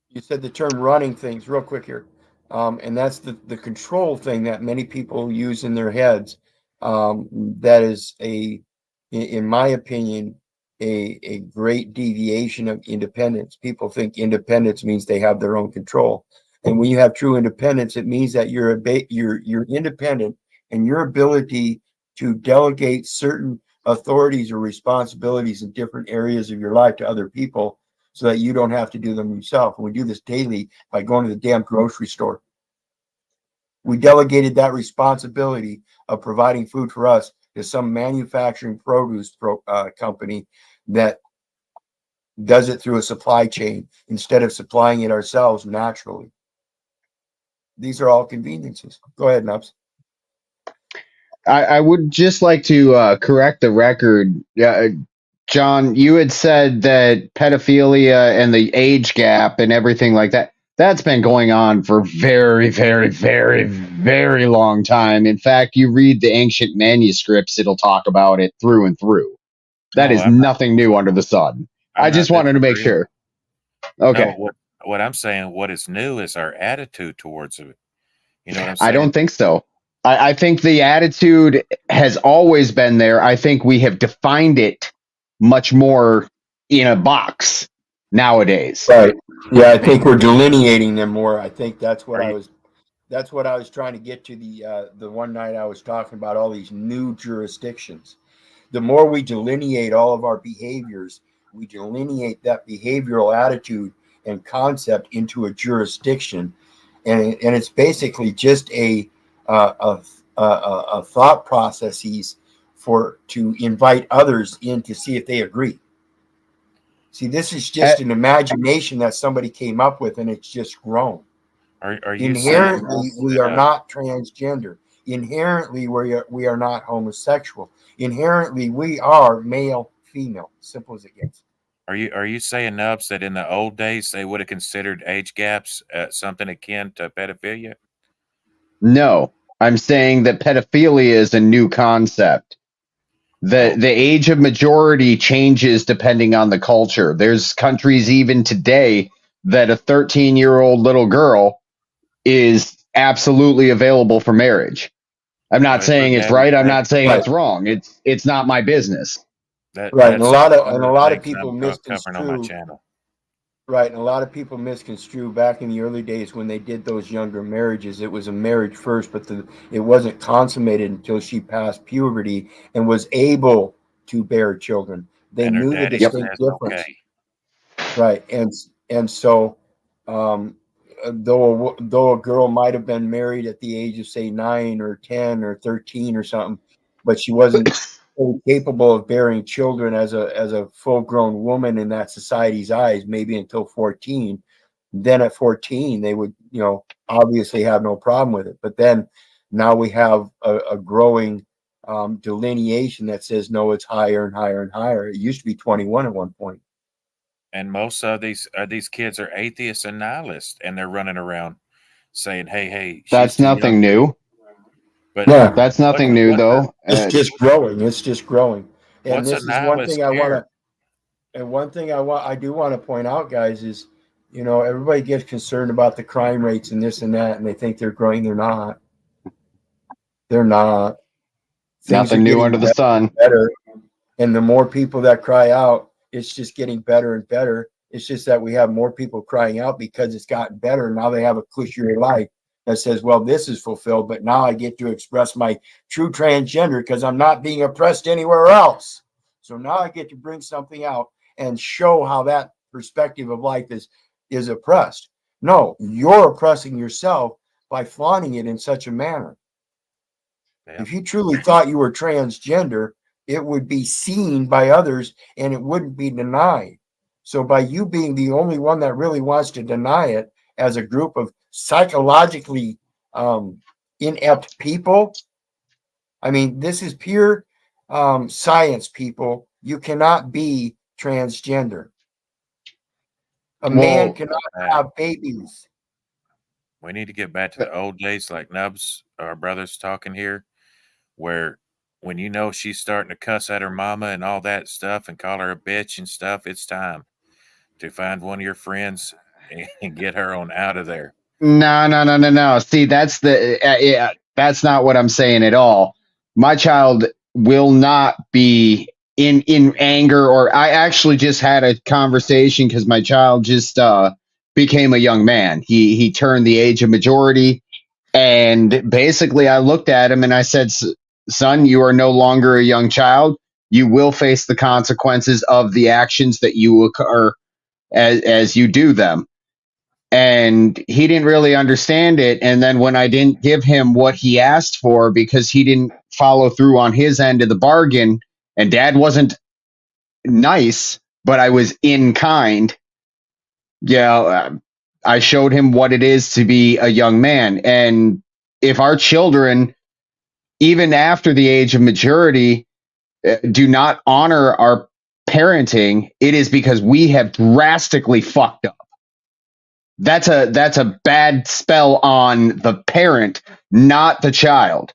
Speaker 1: you said the term running things real quick here. And that's the control thing that many people use in their heads. That is in my opinion, a great deviation of independence. People think independence means they have their own control. And when you have true independence, it means that you're independent, and your ability to delegate certain authorities or responsibilities in different areas of your life to other people so that you don't have to do them yourself. And we do this daily by going to the damn grocery store. We delegated that responsibility of providing food for us to some manufacturing produce company that does it through a supply chain instead of supplying it ourselves naturally. These are all conveniences. Go ahead, Nubs.
Speaker 19: I would just like to correct the record. Yeah, John, you had said that pedophilia and the age gap and everything like that, that's been going on for very, very, very, very long time. In fact, you read the ancient manuscripts, it'll talk about it through and through. That is nothing new under the sun. I just wanted to make sure. Okay.
Speaker 12: No, what I'm saying, what is new is our attitude towards it. You know what I'm
Speaker 19: I
Speaker 12: saying?
Speaker 19: don't think so. I think the attitude has always been there. I think we have defined it much more in a box nowadays.
Speaker 1: Right. Yeah, I think we're delineating them more. I think that's what I was trying to get to the one night I was talking about all these new jurisdictions. The more we delineate all of our behaviors, we delineate that behavioral attitude and concept into a jurisdiction, and it's basically just a thought processes to invite others in to see if they agree. See, this is just an imagination that somebody came up with, and it's just grown.
Speaker 12: Are you
Speaker 1: Inherently,
Speaker 12: saying
Speaker 1: we are not transgender. Inherently, we are not homosexual. Inherently, we are male, female. Simple as it gets.
Speaker 12: Are you saying, Nubs, that in the old days they would have considered age gaps something akin to pedophilia?
Speaker 19: No, I'm saying that pedophilia is a new concept. The age of majority changes depending on the culture. There's countries even today that a 13-year-old little girl is absolutely available for marriage. I'm not saying it's right. I'm not saying it's wrong. It's not my business.
Speaker 1: Right, and a lot of people
Speaker 12: covering on my
Speaker 1: misconstrue.
Speaker 12: channel.
Speaker 1: Right, and a lot of people misconstrue back in the early days when they did those younger marriages. It was a marriage first, but it wasn't consummated until she passed puberty and was able to bear children. They
Speaker 12: And her
Speaker 1: knew the
Speaker 12: daddy
Speaker 1: distinct
Speaker 12: says,
Speaker 1: difference.
Speaker 12: okay.
Speaker 1: Right, and so though a girl might have been married at the age of say 9 or 10 or 13 or something, but she wasn't capable of bearing children as a full-grown woman in that society's eyes, maybe until 14. Then at 14 they would obviously have no problem with it, but then now we have a growing delineation that says no, it's higher and higher and higher. It used to be 21 at one point.
Speaker 12: And most of these kids are atheists and nihilists, and they're running around saying, hey,
Speaker 19: That's nothing new.
Speaker 12: But
Speaker 1: yeah,
Speaker 19: that's nothing new though.
Speaker 1: It's just growing. It's just growing. And
Speaker 12: What's
Speaker 1: this
Speaker 12: a
Speaker 1: is one
Speaker 12: nihilist
Speaker 1: thing I want
Speaker 12: care?
Speaker 1: to, and one thing I do want to point out, guys, is everybody gets concerned about the crime rates and this and that, and they think they're growing. They're not. They're not. Things
Speaker 19: Nothing
Speaker 1: are
Speaker 19: new
Speaker 1: getting
Speaker 19: under the
Speaker 1: better
Speaker 19: sun.
Speaker 1: and better, and the more people that cry out, it's just getting better and better. It's just that we have more people crying out because it's gotten better. Now they have a cushier life that says, well, this is fulfilled, but now I get to express my true transgender because I'm not being oppressed anywhere else. So now I get to bring something out and show how that perspective of life is oppressed. No, you're oppressing yourself by flaunting it in such a manner.
Speaker 12: Yeah.
Speaker 1: If you truly thought you were transgender, it would be seen by others and it wouldn't be denied. So by you being the only one that really wants to deny it as a group of psychologically inept people, I mean, this is pure science, people. You cannot be transgender. A man
Speaker 19: Well,
Speaker 1: cannot have babies.
Speaker 12: We need to get back to the old days, like Nubs, our brother's talking here, where when you know she's starting to cuss at her mama and all that stuff and call her a bitch and stuff, it's time to find one of your friends and get her on out of there.
Speaker 19: No. See, that's yeah, that's not what I'm saying at all. My child will not be in anger, or I actually just had a conversation because my child just became a young man. He turned the age of majority, and basically I looked at him and I said, "Son, you are no longer a young child. You will face the consequences of the actions that you occur as you do them." And he didn't really understand it. And then when I didn't give him what he asked for because he didn't follow through on his end of the bargain, and dad wasn't nice, but I was in kind. I showed him what it is to be a young man. And if our children, even after the age of maturity, do not honor our parenting, it is because we have drastically fucked up. That's a bad spell on the parent, not the child.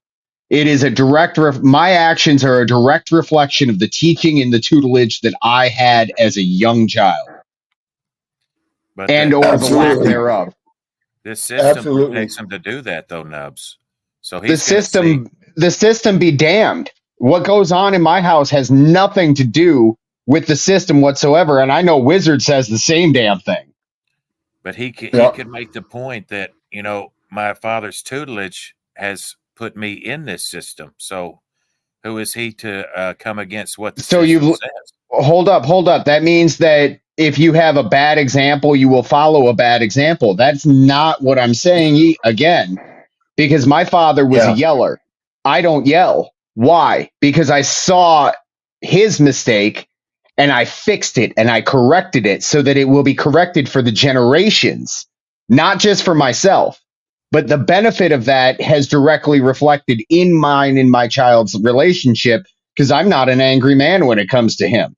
Speaker 19: It is a direct my actions are a direct reflection of the teaching and the tutelage that I had as a young child.
Speaker 12: But
Speaker 19: And or the lack thereof.
Speaker 12: This system
Speaker 1: Absolutely.
Speaker 12: protects him to do that, though, Nubs. So
Speaker 19: The
Speaker 12: he's gonna see.
Speaker 19: system be damned. What goes on in my house has nothing to do with the system whatsoever. And I know Wizard says the same damn thing.
Speaker 12: But he
Speaker 19: Yep.
Speaker 12: could make the point that, you know, my father's tutelage has put me in this system. So who is he to come against what the
Speaker 19: So
Speaker 12: system
Speaker 19: you
Speaker 12: says?
Speaker 19: hold up. That means that if you have a bad example, you will follow a bad example. That's not what I'm saying again, because my father was a yeller. I don't yell. Why? Because I saw his mistake and I fixed it and I corrected it so that it will be corrected for the generations, not just for myself. But the benefit of that has directly reflected in mine and my child's relationship, because I'm not an angry man when it comes to him.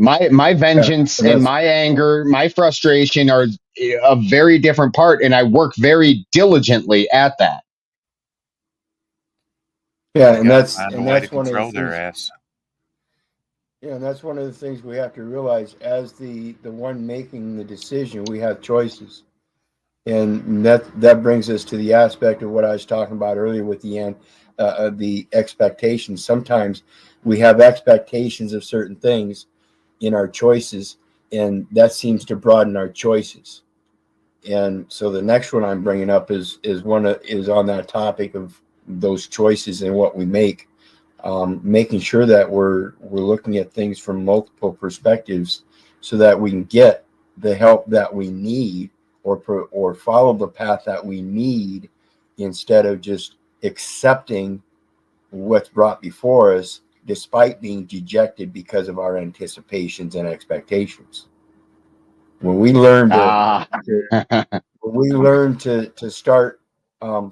Speaker 19: My vengeance and my anger, my frustration are a very different part, and I work very diligently at that.
Speaker 1: Yeah, and that's
Speaker 12: Find a
Speaker 1: and
Speaker 12: way to
Speaker 1: that's one of the
Speaker 12: control their
Speaker 1: things.
Speaker 12: ass.
Speaker 1: Yeah, and that's one of the things we have to realize as the one making the decision. We have choices, and that brings us to the aspect of what I was talking about earlier with the expectations. Sometimes we have expectations of certain things in our choices, and that seems to broaden our choices. And so the next one I'm bringing up is on that topic of those choices and what we make. Making sure that we're looking at things from multiple perspectives so that we can get the help that we need or follow the path that we need, instead of just accepting what's brought before us despite being dejected because of our anticipations and expectations. When we learn to start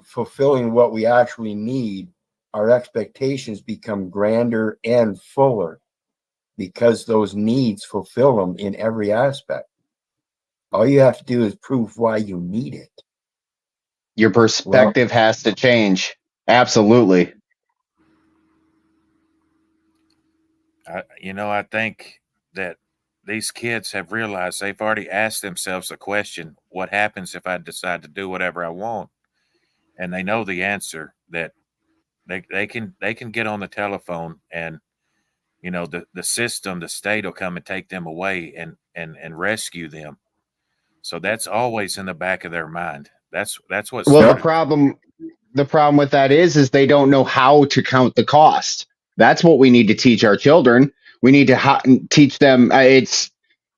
Speaker 1: fulfilling what we actually need, our expectations become grander and fuller because those needs fulfill them in every aspect. All you have to do is prove why you need it.
Speaker 19: Your perspective has to change. Absolutely.
Speaker 12: I think that these kids have realized they've already asked themselves the question, what happens if I decide to do whatever I want? And they know the answer, that they can get on the telephone and, the system, the state will come and take them away and rescue them. So that's always in the back of their mind. That's what
Speaker 19: Well,
Speaker 12: started.
Speaker 19: the problem with that is they don't know how to count the cost. That's what we need to teach our children. We need to teach them. It's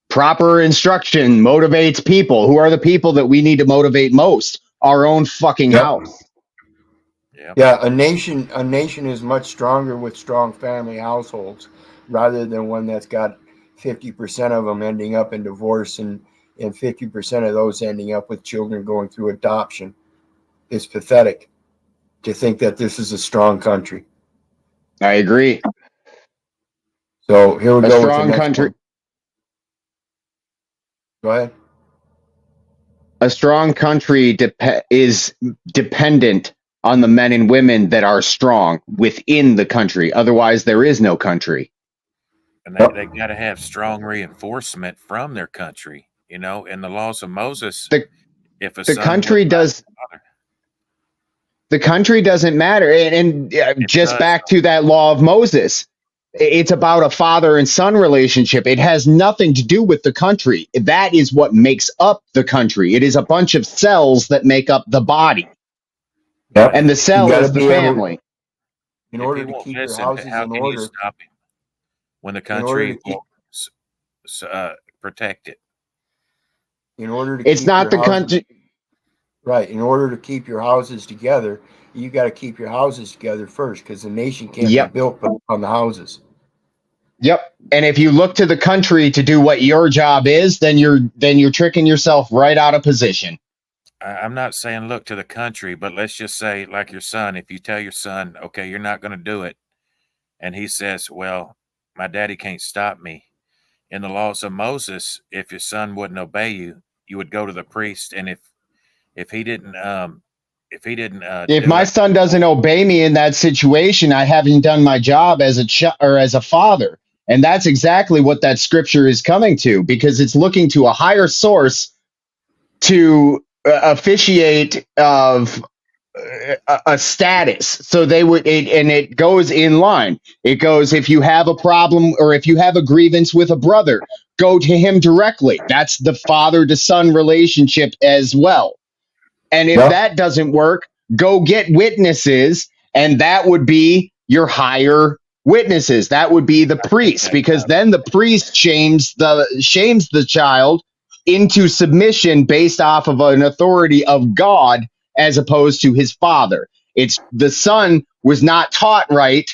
Speaker 19: proper instruction motivates people. Who are the people that we need to motivate most? Our own fucking house.
Speaker 1: Yeah, a nation is much stronger with strong family households rather than one that's got 50% of them ending up in divorce and 50% of those ending up with children going through adoption. It's pathetic to think that this is a strong country.
Speaker 19: I agree.
Speaker 1: So here we
Speaker 19: A
Speaker 1: go with the
Speaker 19: strong
Speaker 1: next
Speaker 19: country.
Speaker 1: one. Go ahead.
Speaker 19: A strong country is dependent on the men and women that are strong within the country. Otherwise, there is no country.
Speaker 12: And they got to have strong reinforcement from their country. You know, in the laws of Moses, if a
Speaker 19: The
Speaker 12: son
Speaker 19: country
Speaker 12: was
Speaker 19: does. The country doesn't matter. And just
Speaker 12: does.
Speaker 19: back to that law of Moses, it's about a father and son relationship. It has nothing to do with the country. That is what makes up the country. It is a bunch of cells that make up the body.
Speaker 1: Yep.
Speaker 19: And the cell
Speaker 1: You gotta
Speaker 19: is the
Speaker 1: be able-
Speaker 19: family.
Speaker 1: In
Speaker 12: If
Speaker 1: order
Speaker 12: he
Speaker 1: to
Speaker 12: won't
Speaker 1: keep your
Speaker 12: listen,
Speaker 1: houses
Speaker 12: how
Speaker 1: in
Speaker 12: can
Speaker 1: order,
Speaker 12: you stop him when the
Speaker 1: in order
Speaker 12: country
Speaker 1: to keep,
Speaker 12: won't protect it?
Speaker 1: in order to
Speaker 19: It's
Speaker 1: keep
Speaker 19: not
Speaker 1: your
Speaker 19: the
Speaker 1: houses,
Speaker 19: country.
Speaker 1: right? In order to keep your houses together, you got to keep your houses together first, because the nation can't
Speaker 19: Yep.
Speaker 1: be built on the houses.
Speaker 19: Yep. And if you look to the country to do what your job is, then you're tricking yourself right out of position.
Speaker 12: I'm not saying look to the country, but let's just say, like your son, if you tell your son, okay, you're not going to do it, and he says, well, my daddy can't stop me. In the laws of Moses, if your son wouldn't obey you, you would go to the priest, and if he didn't
Speaker 19: If
Speaker 12: do
Speaker 19: my
Speaker 12: it,
Speaker 19: son doesn't obey me in that situation, I haven't done my job as as a father. And that's exactly what that scripture is coming to, because it's looking to a higher source to officiate of a status. So they would, and it goes in line. It goes, if you have a problem or if you have a grievance with a brother, go to him directly. That's the father to son relationship as well. And if
Speaker 1: Yep.
Speaker 19: that doesn't work, go get witnesses, and that would be your higher witnesses. That would be the priest, because then the priest shames the child into submission based off of an authority of God as opposed to his father. It's the son was not taught right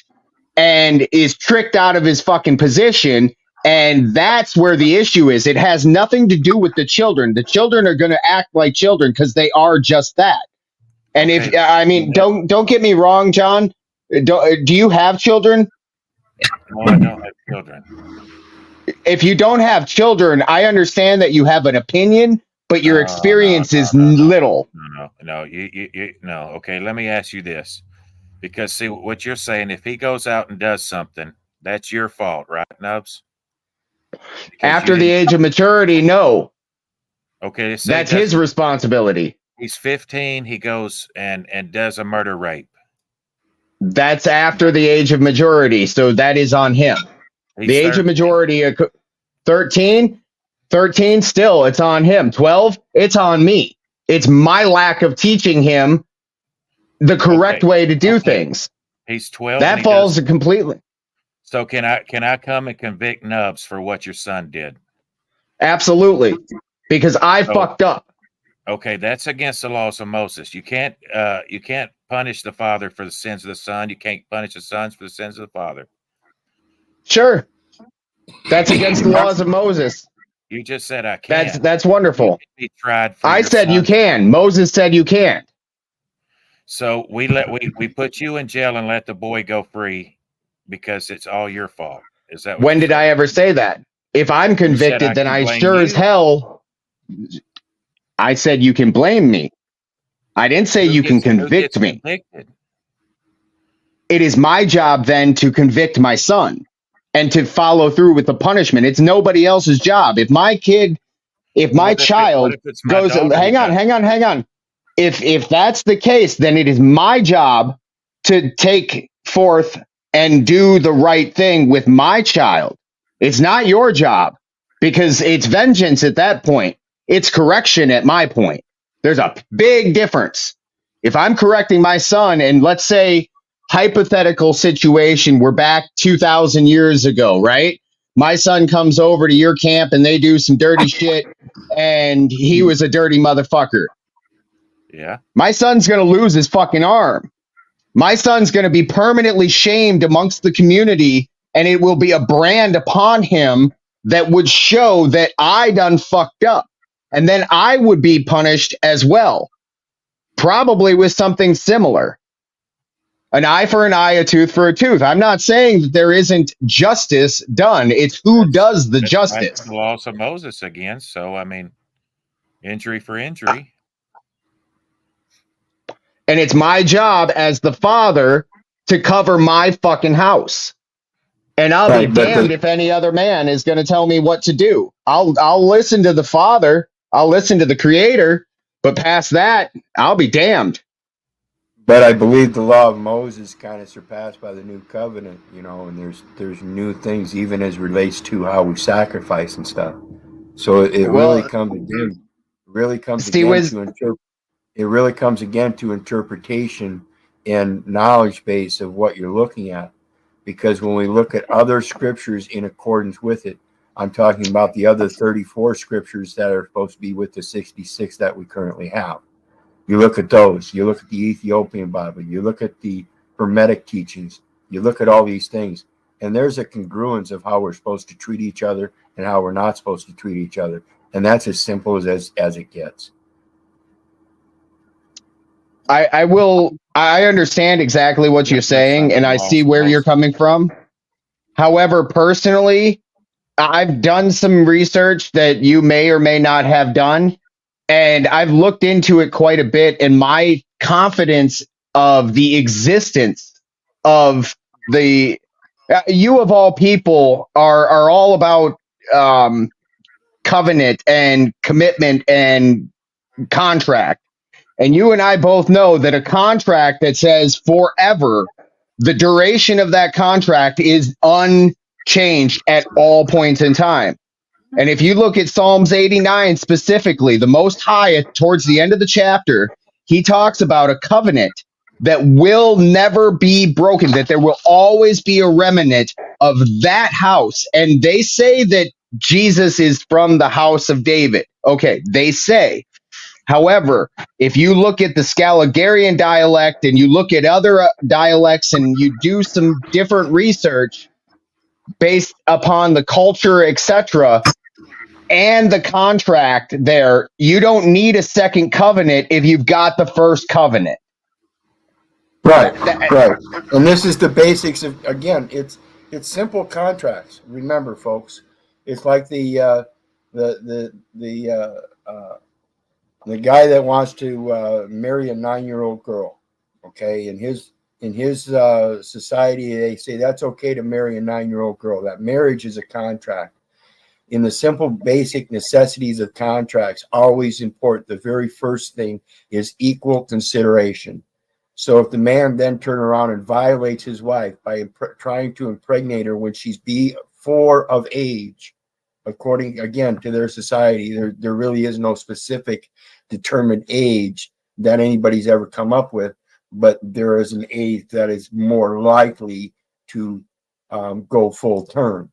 Speaker 19: and is tricked out of his fucking position. And that's where the issue is. It has nothing to do with the children. The children are going to act like children because they are just that. And if I mean, don't get me wrong, John. Do you have children?
Speaker 12: no, I don't have children.
Speaker 19: If you don't have children, I understand that you have an opinion, but your experience is little.
Speaker 12: No, you no. Okay, let me ask you this, because see what you're saying. If he goes out and does something, that's your fault, right, Nubs?
Speaker 19: After the age of maturity, no.
Speaker 12: Okay, let's say
Speaker 19: That's
Speaker 12: he
Speaker 19: his
Speaker 12: does-
Speaker 19: responsibility.
Speaker 12: He's 15. He goes and does a murder rape.
Speaker 19: That's after the age of majority, so that is on him.
Speaker 12: He's
Speaker 19: The age
Speaker 12: 13.
Speaker 19: of majority, 13, still, it's on him. 12, it's on me. It's my lack of teaching him the correct way to do things.
Speaker 12: He's 12.
Speaker 19: That
Speaker 12: and he
Speaker 19: falls
Speaker 12: does-
Speaker 19: completely.
Speaker 12: So can I come and convict Nubs for what your son did?
Speaker 19: Absolutely. Because I fucked up.
Speaker 12: Okay, that's against the laws of Moses. You can't punish the father for the sins of the son. You can't punish the sons for the sins of the father.
Speaker 19: Sure. That's against the laws of Moses.
Speaker 12: You just said I can't.
Speaker 19: That's wonderful.
Speaker 12: He tried for
Speaker 19: I
Speaker 12: your
Speaker 19: said you
Speaker 12: son.
Speaker 19: can. Moses said you can't.
Speaker 12: So we put you in jail and let the boy go free because it's all your fault. Is that what
Speaker 19: When
Speaker 12: you
Speaker 19: did
Speaker 12: said?
Speaker 19: I ever say that? If I'm
Speaker 12: I
Speaker 19: convicted, then
Speaker 12: can
Speaker 19: I
Speaker 12: blame
Speaker 19: sure as
Speaker 12: you.
Speaker 19: hell. I said you can blame me. I didn't say you can
Speaker 12: Who
Speaker 19: convict
Speaker 12: gets
Speaker 19: me.
Speaker 12: convicted?
Speaker 19: It is my job then to convict my son and to follow through with the punishment. It's nobody else's job. If my kid, if my
Speaker 12: What
Speaker 19: child
Speaker 12: if it's my
Speaker 19: goes,
Speaker 12: daughter
Speaker 19: hang on,
Speaker 12: does
Speaker 19: hang on. If that's the case, then it is my job to take forth and do the right thing with my child. It's not your job, because it's vengeance at that point. It's correction at my point. There's a big difference. If I'm correcting my son, and let's say hypothetical situation, we're back 2,000 years ago, right? My son comes over to your camp and they do some dirty shit, and he was a dirty motherfucker.
Speaker 12: Yeah.
Speaker 19: My son's going to lose his fucking arm. My son's going to be permanently shamed amongst the community, and it will be a brand upon him that would show that I done fucked up. And then I would be punished as well, probably with something similar. An eye for an eye, a tooth for a tooth. I'm not saying that there isn't justice done. It's who does the
Speaker 12: That's
Speaker 19: justice.
Speaker 12: the laws of Moses again. So I mean, injury for injury.
Speaker 19: And it's my job as the father to cover my fucking house. And I'll be
Speaker 1: Right, but
Speaker 19: damned if any other man is going to tell me what to do. I'll listen to the Father. I'll listen to the Creator. But past that, I'll be damned.
Speaker 1: But I believe the law of Moses kind of surpassed by the new covenant, you know, and there's new things even as relates to how we sacrifice and stuff. So it
Speaker 19: Well,
Speaker 1: really comes again, really comes
Speaker 19: see,
Speaker 1: again
Speaker 19: was
Speaker 1: to it really comes again to interpretation and knowledge base of what you're looking at. Because when we look at other scriptures in accordance with it, I'm talking about the other 34 scriptures that are supposed to be with the 66 that we currently have. You look at those, you look at the Ethiopian Bible, you look at the Hermetic teachings, you look at all these things, and there's a congruence of how we're supposed to treat each other and how we're not supposed to treat each other. And that's as simple as it gets.
Speaker 19: I understand exactly what you're saying, and I see where you're coming from. However, personally, I've done some research that you may or may not have done, and I've looked into it quite a bit, and my confidence of the existence of the you of all people are all about covenant and commitment and contract. And you and I both know that a contract that says forever, the duration of that contract is unchanged at all points in time. And if you look at Psalms 89 specifically, the Most High, towards the end of the chapter, he talks about a covenant that will never be broken, that there will always be a remnant of that house. And they say that Jesus is from the house of David. Okay, they say. However, if you look at the Scaligerian dialect and you look at other dialects and you do some different research based upon the culture, etc., and the contract there, you don't need a second covenant if you've got the first covenant.
Speaker 1: Right. And this is the basics of, again, it's simple contracts. Remember, folks, it's like the guy that wants to marry a 9-year-old girl. Okay, in his society, they say that's okay to marry a 9-year-old girl. That marriage is a contract. In the simple basic necessities of contracts, always important. The very first thing is equal consideration. So if the man then turn around and violates his wife by trying to impregnate her when she's before of age, according again to their society, there really is no specific determined age that anybody's ever come up with, but there is an age that is more likely to go full term.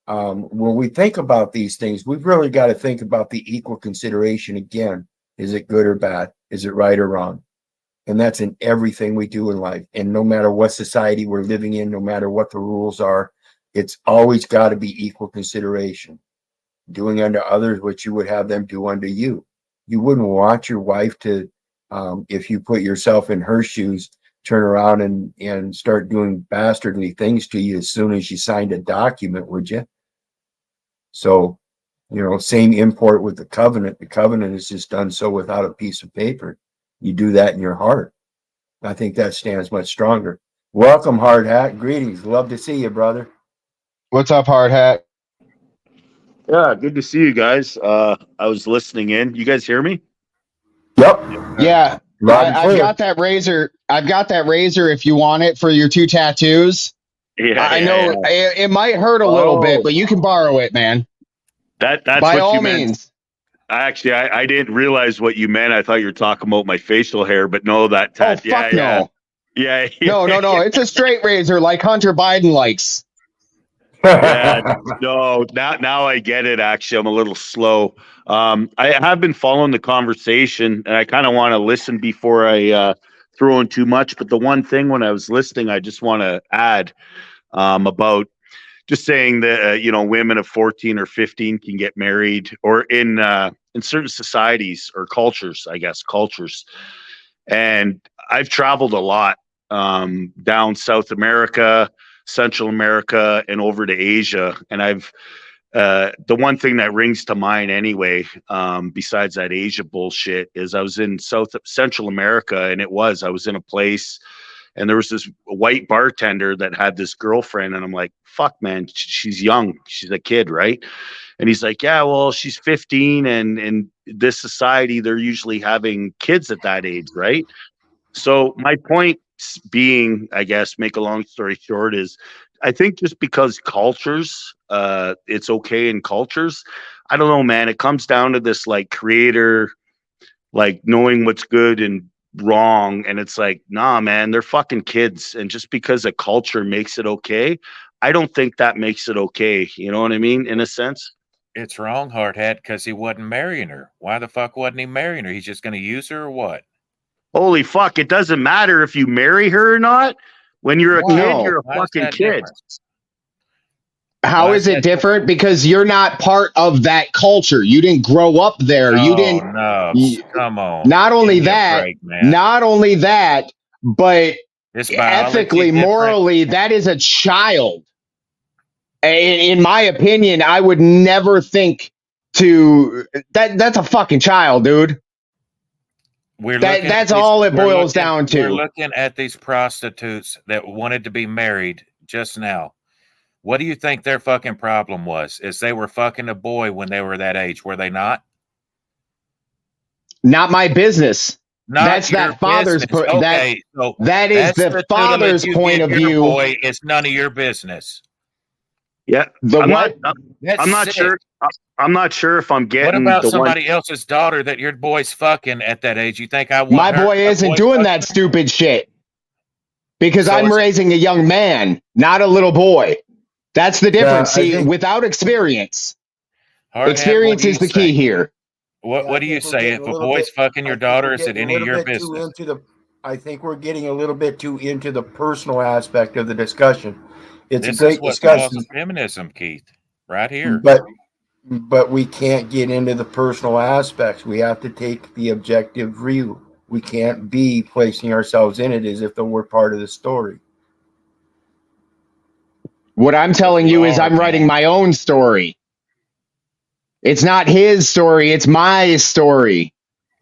Speaker 1: When we think about these things, we've really got to think about the equal consideration again. Is it good or bad? Is it right or wrong? And that's in everything we do in life. And no matter what society we're living in, no matter what the rules are, it's always got to be equal consideration. Doing unto others what you would have them do unto you. You wouldn't want your wife to, if you put yourself in her shoes, turn around and start doing bastardly things to you as soon as you signed a document, would you? So, same import with the covenant. The covenant is just done so without a piece of paper. You do that in your heart. I think that stands much stronger. Welcome, Hard Hat. Greetings. Love to see you, brother.
Speaker 19: What's up, Hard Hat?
Speaker 20: Yeah, good to see you guys. I was listening in. You guys hear me?
Speaker 1: Yep.
Speaker 19: Yeah. I've got that razor. I've got that razor if you want it for your 2 tattoos.
Speaker 20: Yeah,
Speaker 19: I know it might hurt a little bit, but you can borrow it, man.
Speaker 20: That's
Speaker 19: by
Speaker 20: what
Speaker 19: all
Speaker 20: you meant.
Speaker 19: means.
Speaker 20: Actually, I didn't realize what you meant. I thought you were talking about my facial hair, but no, that
Speaker 19: Oh, fuck no.
Speaker 20: Yeah.
Speaker 19: No. It's a straight razor like Hunter Biden likes.
Speaker 20: Yeah, no, now I get it. Actually, I'm a little slow. I have been following the conversation, and I kind of want to listen before I throw in too much. But the one thing when I was listening, I just want to add about just saying that women of 14 or 15 can get married, or in certain societies or cultures, I guess cultures. And I've traveled a lot down South America, Central America, and over to Asia. And I've the one thing that rings to mind anyway, besides that Asia bullshit, is I was in Central America, and I was in a place, and there was this white bartender that had this girlfriend, and I'm like, fuck, man, she's young. She's a kid, right? And he's like, yeah, well, she's 15, and in this society, they're usually having kids at that age, right? So my point being, I guess, make a long story short, is I think just because cultures, it's okay in cultures, I don't know, man, it comes down to this like creator, like knowing what's good and wrong. And it's like, nah, man, they're fucking kids. And just because a culture makes it okay, I don't think that makes it okay. You know what I mean? In a sense.
Speaker 12: It's wrong, Hardhat, because he wasn't marrying her. Why the fuck wasn't he marrying her? He's just going to use her or what?
Speaker 20: Holy fuck. It doesn't matter if you marry her or not. When you're a kid, you're a fucking kid.
Speaker 12: Different?
Speaker 19: How is it different? Because you're not part of that culture. You didn't grow up there. You didn't.
Speaker 12: No, come on.
Speaker 19: Not only
Speaker 12: Give me a
Speaker 19: that,
Speaker 12: break, man.
Speaker 19: But
Speaker 12: It's biology
Speaker 19: ethically,
Speaker 12: different.
Speaker 19: morally, that is a child. In my opinion, I would never think to that's a fucking child, dude. That's all it boils down to.
Speaker 12: We're looking at these prostitutes that wanted to be married just now. What do you think their fucking problem was? Is they were fucking a boy when they were that age, were they not?
Speaker 19: Not my business.
Speaker 12: Not
Speaker 19: That's
Speaker 12: your
Speaker 19: that father's
Speaker 12: business. Okay, so
Speaker 19: that is
Speaker 12: that's
Speaker 19: the father's
Speaker 12: tutelage you
Speaker 19: point
Speaker 12: give
Speaker 19: of
Speaker 12: your
Speaker 19: view.
Speaker 12: Boy, it's none of your business.
Speaker 20: Yeah.
Speaker 19: I'm
Speaker 20: not
Speaker 12: sick.
Speaker 20: sure. I'm not sure if I'm getting
Speaker 12: What about
Speaker 20: the
Speaker 12: somebody else's daughter that your boy's fucking at that age? You think I want
Speaker 19: My
Speaker 12: her?
Speaker 19: boy isn't doing that stupid shit. Because
Speaker 12: So
Speaker 19: I'm
Speaker 12: it's-
Speaker 19: raising a young man, not a little boy. That's the difference.
Speaker 1: I
Speaker 19: See,
Speaker 1: think-
Speaker 19: without experience,
Speaker 12: Hardhat,
Speaker 19: experience
Speaker 12: what do
Speaker 19: is
Speaker 12: you
Speaker 19: the key
Speaker 12: say?
Speaker 19: here.
Speaker 12: What do you say? If a boy's fucking your daughter, is it any of your business?
Speaker 1: I think we're getting a little bit too into the personal aspect of the discussion. It's
Speaker 12: This
Speaker 1: a great
Speaker 12: is what
Speaker 1: discussion,
Speaker 12: causes feminism, Keith. Right here.
Speaker 1: but we can't get into the personal aspects. We have to take the objective view. We can't be placing ourselves in it as if though we're part of the story.
Speaker 19: What I'm telling you is I'm writing my own story. It's not his story, it's my story.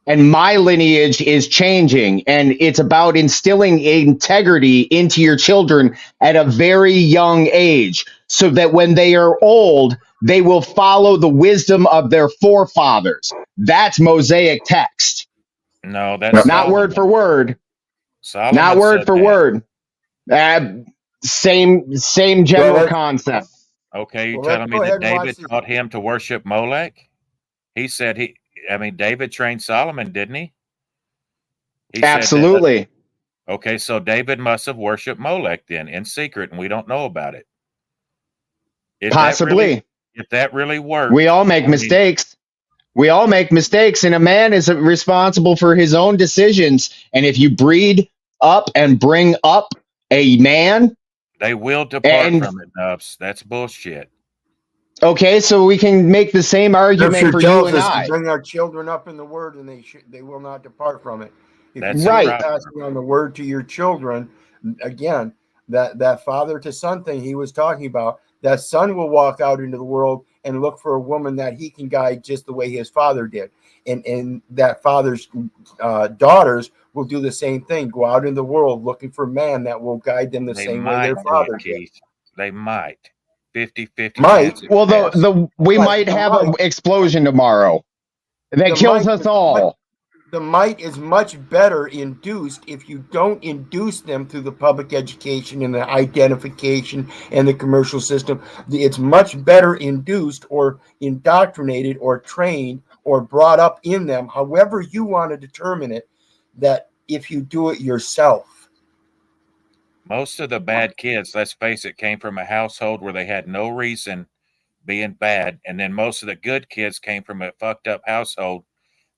Speaker 19: And my lineage is changing, and it's about instilling integrity into your children at a very young age so that when they are old, they will follow the wisdom of their forefathers. That's Mosaic text.
Speaker 12: No, that's
Speaker 19: Not word for word.
Speaker 12: Solomon
Speaker 19: Not word
Speaker 12: said
Speaker 19: for
Speaker 12: that.
Speaker 19: word. Same general concept.
Speaker 12: Okay, you
Speaker 19: Well, let's
Speaker 12: telling me
Speaker 19: go
Speaker 12: that
Speaker 19: ahead and watch
Speaker 12: David
Speaker 19: this.
Speaker 12: taught him to worship Molech? He said David trained Solomon, didn't he? He said that-
Speaker 19: Absolutely.
Speaker 12: Okay, so David must have worshipped Molech then in secret, and we don't know about it.
Speaker 19: Possibly.
Speaker 12: If that really worked.
Speaker 19: We all make
Speaker 12: I mean,
Speaker 19: mistakes. We all make mistakes, and a man is responsible for his own decisions. And if you breed up and bring up a man,
Speaker 12: they will depart
Speaker 19: and
Speaker 12: from it, Nubs. That's bullshit.
Speaker 19: okay, so we can make the same argument
Speaker 1: Scripture
Speaker 19: for you
Speaker 1: tells
Speaker 19: and
Speaker 1: us
Speaker 19: I.
Speaker 1: to bring our children up in the word, and they will not depart from it. If
Speaker 12: That's
Speaker 1: you
Speaker 19: right.
Speaker 1: keep passing on the word to your children, again, that father to son thing he was talking about, that son will walk out into the world and look for a woman that he can guide just the way his father did, and that father's daughters will do the same thing. Go out in the world looking for a man that will guide them the
Speaker 12: They
Speaker 1: same way
Speaker 12: might
Speaker 1: their
Speaker 12: do
Speaker 1: father
Speaker 12: it,
Speaker 1: did.
Speaker 12: Keith. They might. 50-50
Speaker 1: Might.
Speaker 12: chance it
Speaker 19: Well,
Speaker 12: passed.
Speaker 19: we
Speaker 1: But
Speaker 19: might
Speaker 1: the
Speaker 19: have an
Speaker 1: might-
Speaker 19: explosion tomorrow that
Speaker 1: the
Speaker 19: kills
Speaker 1: might
Speaker 19: us
Speaker 1: is
Speaker 19: all.
Speaker 1: The might is much better induced if you don't induce them through the public education and the identification and the commercial system. It's much better induced or indoctrinated or trained or brought up in them, however you want to determine it, that if you do it yourself.
Speaker 12: Most of the bad kids, let's face it, came from a household where they had no reason being bad. And then most of the good kids came from a fucked up household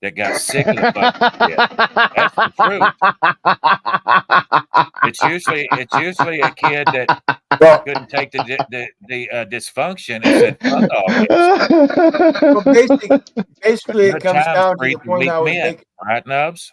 Speaker 12: that got sick of the fucking shit. That's the truth. It's usually a kid that couldn't take the dysfunction and said, fuck all this.
Speaker 1: Well, basically it
Speaker 12: Good
Speaker 1: comes
Speaker 12: times
Speaker 1: down to
Speaker 12: breed
Speaker 1: the point
Speaker 12: weak
Speaker 1: I was
Speaker 12: men,
Speaker 1: making.
Speaker 12: right, Nubs?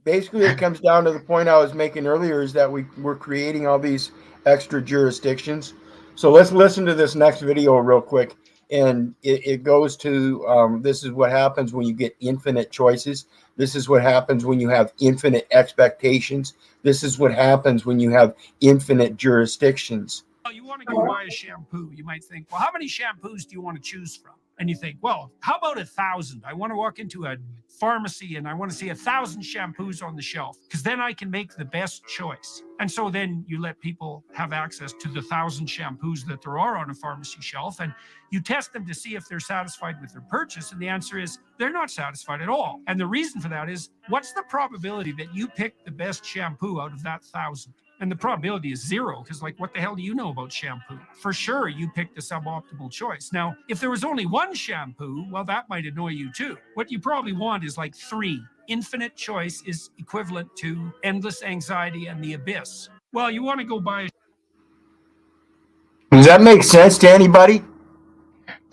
Speaker 1: basically it comes down to the point I was making earlier, is that we're creating all these extra jurisdictions. So let's listen to this next video real quick. And it goes to this is what happens when you get infinite choices. This is what happens when you have infinite expectations. This is what happens when you have infinite jurisdictions.
Speaker 21: You want to go buy a shampoo. You might think, well, how many shampoos do you want to choose from? And you think, well, how about 1,000? I want to walk into a pharmacy and I want to see 1,000 shampoos on the shelf, because then I can make the best choice. And so then you let people have access to the 1,000 shampoos that there are on a pharmacy shelf, and you test them to see if they're satisfied with their purchase. And the answer is they're not satisfied at all. And the reason for that is, what's the probability that you pick the best shampoo out of that 1,000? And the probability is 0, because like, what the hell do you know about shampoo? For sure, you picked the suboptimal choice. Now, if there was only one shampoo, well, that might annoy you too. What you probably want is like 3. Infinite choice is equivalent to endless anxiety and the abyss. Well, you want to go buy.
Speaker 1: Does that make sense to anybody?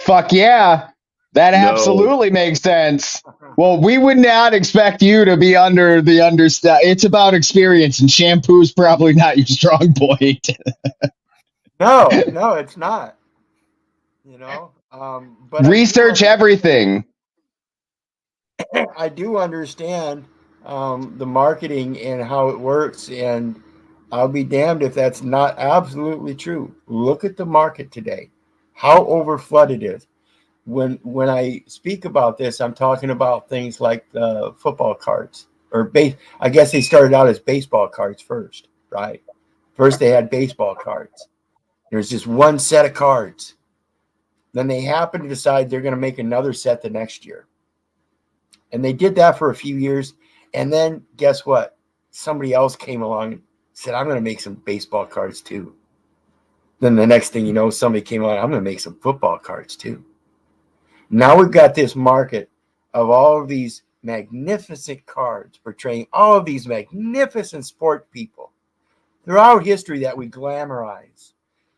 Speaker 19: Fuck yeah. That absolutely makes sense. Well, we would not expect you to be under the understand. It's about experience, and shampoo's probably not your strong point.
Speaker 1: No, it's not. You know, but
Speaker 19: research everything.
Speaker 1: I do understand the marketing and how it works, and I'll be damned if that's not absolutely true. Look at the market today, how overflooded it is. When I speak about this, I'm talking about things like the football cards or base. I guess they started out as baseball cards first, right? First they had baseball cards. There's just one set of cards. Then they happen to decide they're going to make another set the next year. And they did that for a few years. And then guess what? Somebody else came along and said, I'm going to make some baseball cards too. Then the next thing you know, somebody came along, I'm going to make some football cards too. Now we've got this market of all of these magnificent cards portraying all of these magnificent sport people throughout history that we glamorize.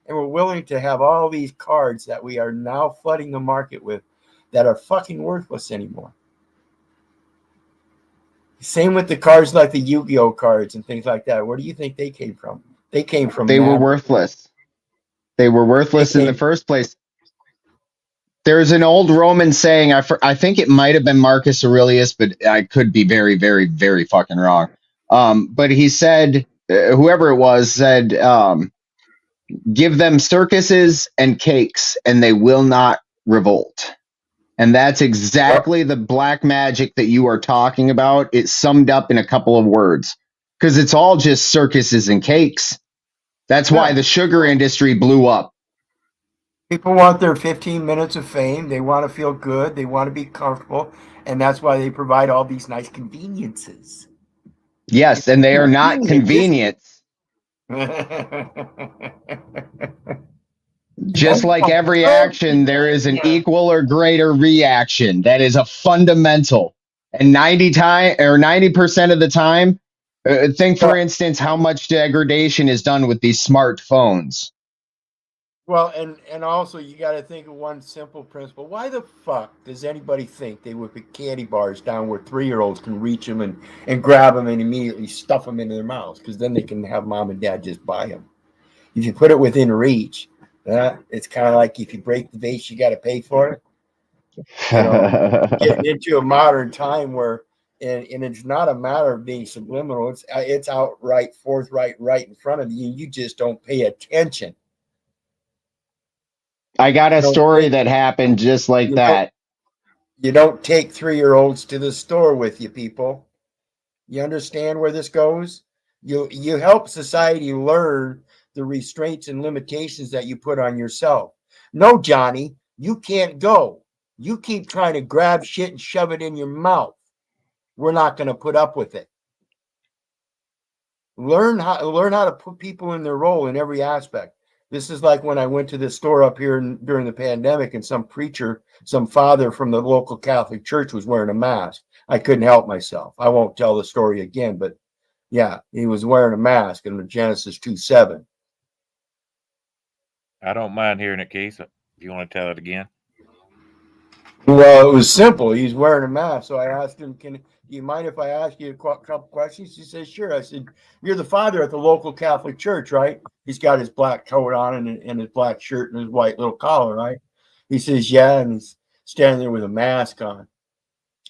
Speaker 1: And we're willing to have all these cards that we are now flooding the market with that are fucking worthless anymore. Same with the cards like the Yu-Gi-Oh cards and things like that. Where do you think they came from? They came from.
Speaker 19: They were worthless. They were worthless in the first place. There's an old Roman saying, I think it might have been Marcus Aurelius, but I could be very, very, very fucking wrong. But he said, whoever it was said, give them circuses and cakes and they will not revolt. And that's exactly the black magic that you are talking about. It's summed up in a couple of words, because it's all just circuses and cakes. That's why the sugar industry blew up.
Speaker 1: People want their 15 minutes of fame. They want to feel good. They want to be comfortable. And that's why they provide all these nice conveniences.
Speaker 19: Yes, and they are not convenience. Just like every action, there is an equal or greater reaction. That is a fundamental. And 90% of the time, think, for instance, how much degradation is done with these smartphones.
Speaker 1: Well, and also you got to think of one simple principle. Why the fuck does anybody think they would put candy bars down where 3-year-olds can reach them and grab them and immediately stuff them into their mouths? Because then they can have mom and dad just buy them. If you put it within reach, it's kind of like if you break the vase, you got to pay for it. You know, getting into a modern time where, and it's not a matter of being subliminal. It's outright, forthright, right in front of you. You just don't pay attention.
Speaker 19: I got a story that happened just like that.
Speaker 1: You don't take 3-year-olds to the store with you, people. You understand where this goes? You help society learn the restraints and limitations that you put on yourself. No, Johnny, you can't go. You keep trying to grab shit and shove it in your mouth. We're not going to put up with it. Learn how to put people in their role in every aspect. This is like when I went to this store up here during the pandemic and some preacher, some father from the local Catholic church was wearing a mask. I couldn't help myself. I won't tell the story again, but yeah, he was wearing a mask in Genesis 2:7.
Speaker 12: I don't mind hearing it, Keith. If you want to tell it again.
Speaker 1: Well, it was simple. He's wearing a mask. So I asked him, do you mind if I ask you a couple questions? He said, sure. I said, you're the father at the local Catholic church, right? He's got his black coat on and his black shirt and his white little collar, right? He says, yeah. And he's standing there with a mask on.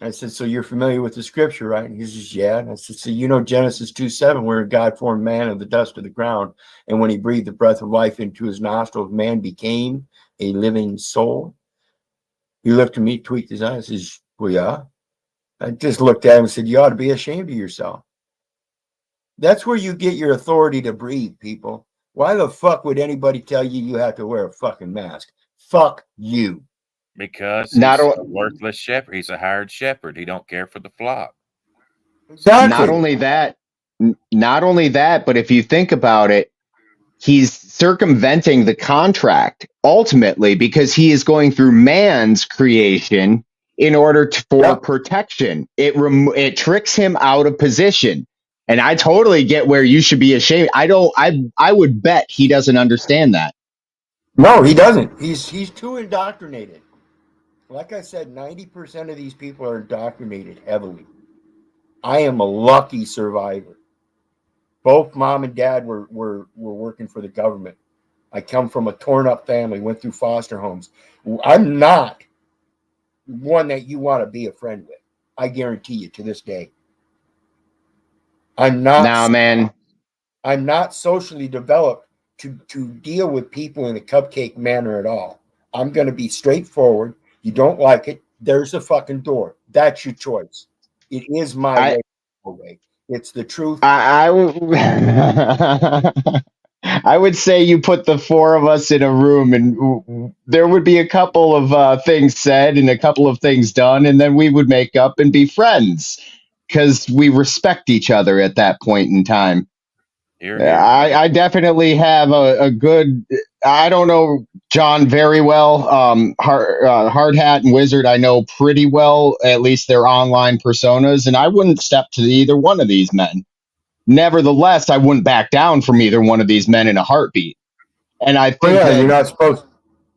Speaker 1: I said, so you're familiar with the scripture, right? And he says, yeah. And I said, so you know Genesis 2:7, where God formed man of the dust of the ground. And when he breathed the breath of life into his nostrils, man became a living soul. He looked at me, tweaked his eyes, and says, well, yeah. I just looked at him and said, you ought to be ashamed of yourself. That's where you get your authority to breathe, people. Why the fuck would anybody tell you you have to wear a fucking mask? Fuck you.
Speaker 12: Because he's
Speaker 19: Not
Speaker 12: a
Speaker 19: o-
Speaker 12: worthless shepherd. He's a hired shepherd. He don't care for the flock.
Speaker 19: Not only that, but if you think about it, he's circumventing the contract ultimately because he is going through man's creation in order for protection. It tricks him out of position. And I totally get where you should be ashamed. I would bet he doesn't understand that.
Speaker 1: No, he doesn't. He's too indoctrinated. Like I said, 90% of these people are indoctrinated heavily. I am a lucky survivor. Both mom and dad were working for the government. I come from a torn up family, went through foster homes. I'm not one that you want to be a friend with. I guarantee you to this day. I'm not I'm not socially developed to deal with people in a cupcake manner at all. I'm going to be straightforward. You don't like it, there's a fucking door. That's your choice. It is my way. It's the truth.
Speaker 19: I would say you put the four of us in a room and there would be a couple of things said and a couple of things done, and then we would make up and be friends because we respect each other at that point in time. I definitely have a good, I don't know John very well. Hard Hat and Wizard, I know pretty well, at least their online personas, and I wouldn't step to either one of these men. Nevertheless, I wouldn't back down from either one of these men in a heartbeat. And I think
Speaker 1: you're not supposed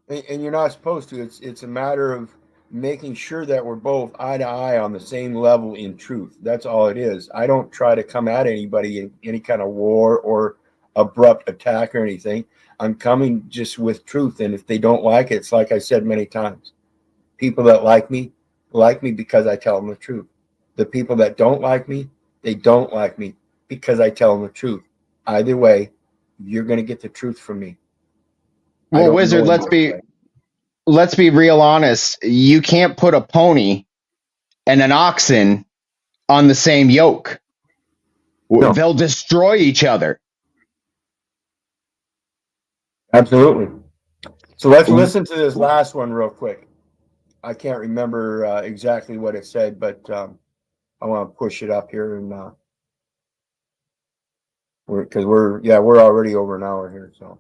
Speaker 1: and you're not supposed to. It's a matter of making sure that we're both eye to eye on the same level in truth. That's all it is. I don't try to come at anybody in any kind of war or abrupt attack or anything. I'm coming just with truth. And if they don't like it, it's like I said many times. People that like me because I tell them the truth. The people that don't like me, they don't like me because I tell them the truth. Either way, you're going to get the truth from me.
Speaker 19: Well, Wizard, let's be real honest. You can't put a pony and an oxen on the same yoke. No. They'll destroy each other.
Speaker 1: Absolutely. So let's listen to this last one real quick. I can't remember exactly what it said, but I want to push it up here and we're already over an hour here. So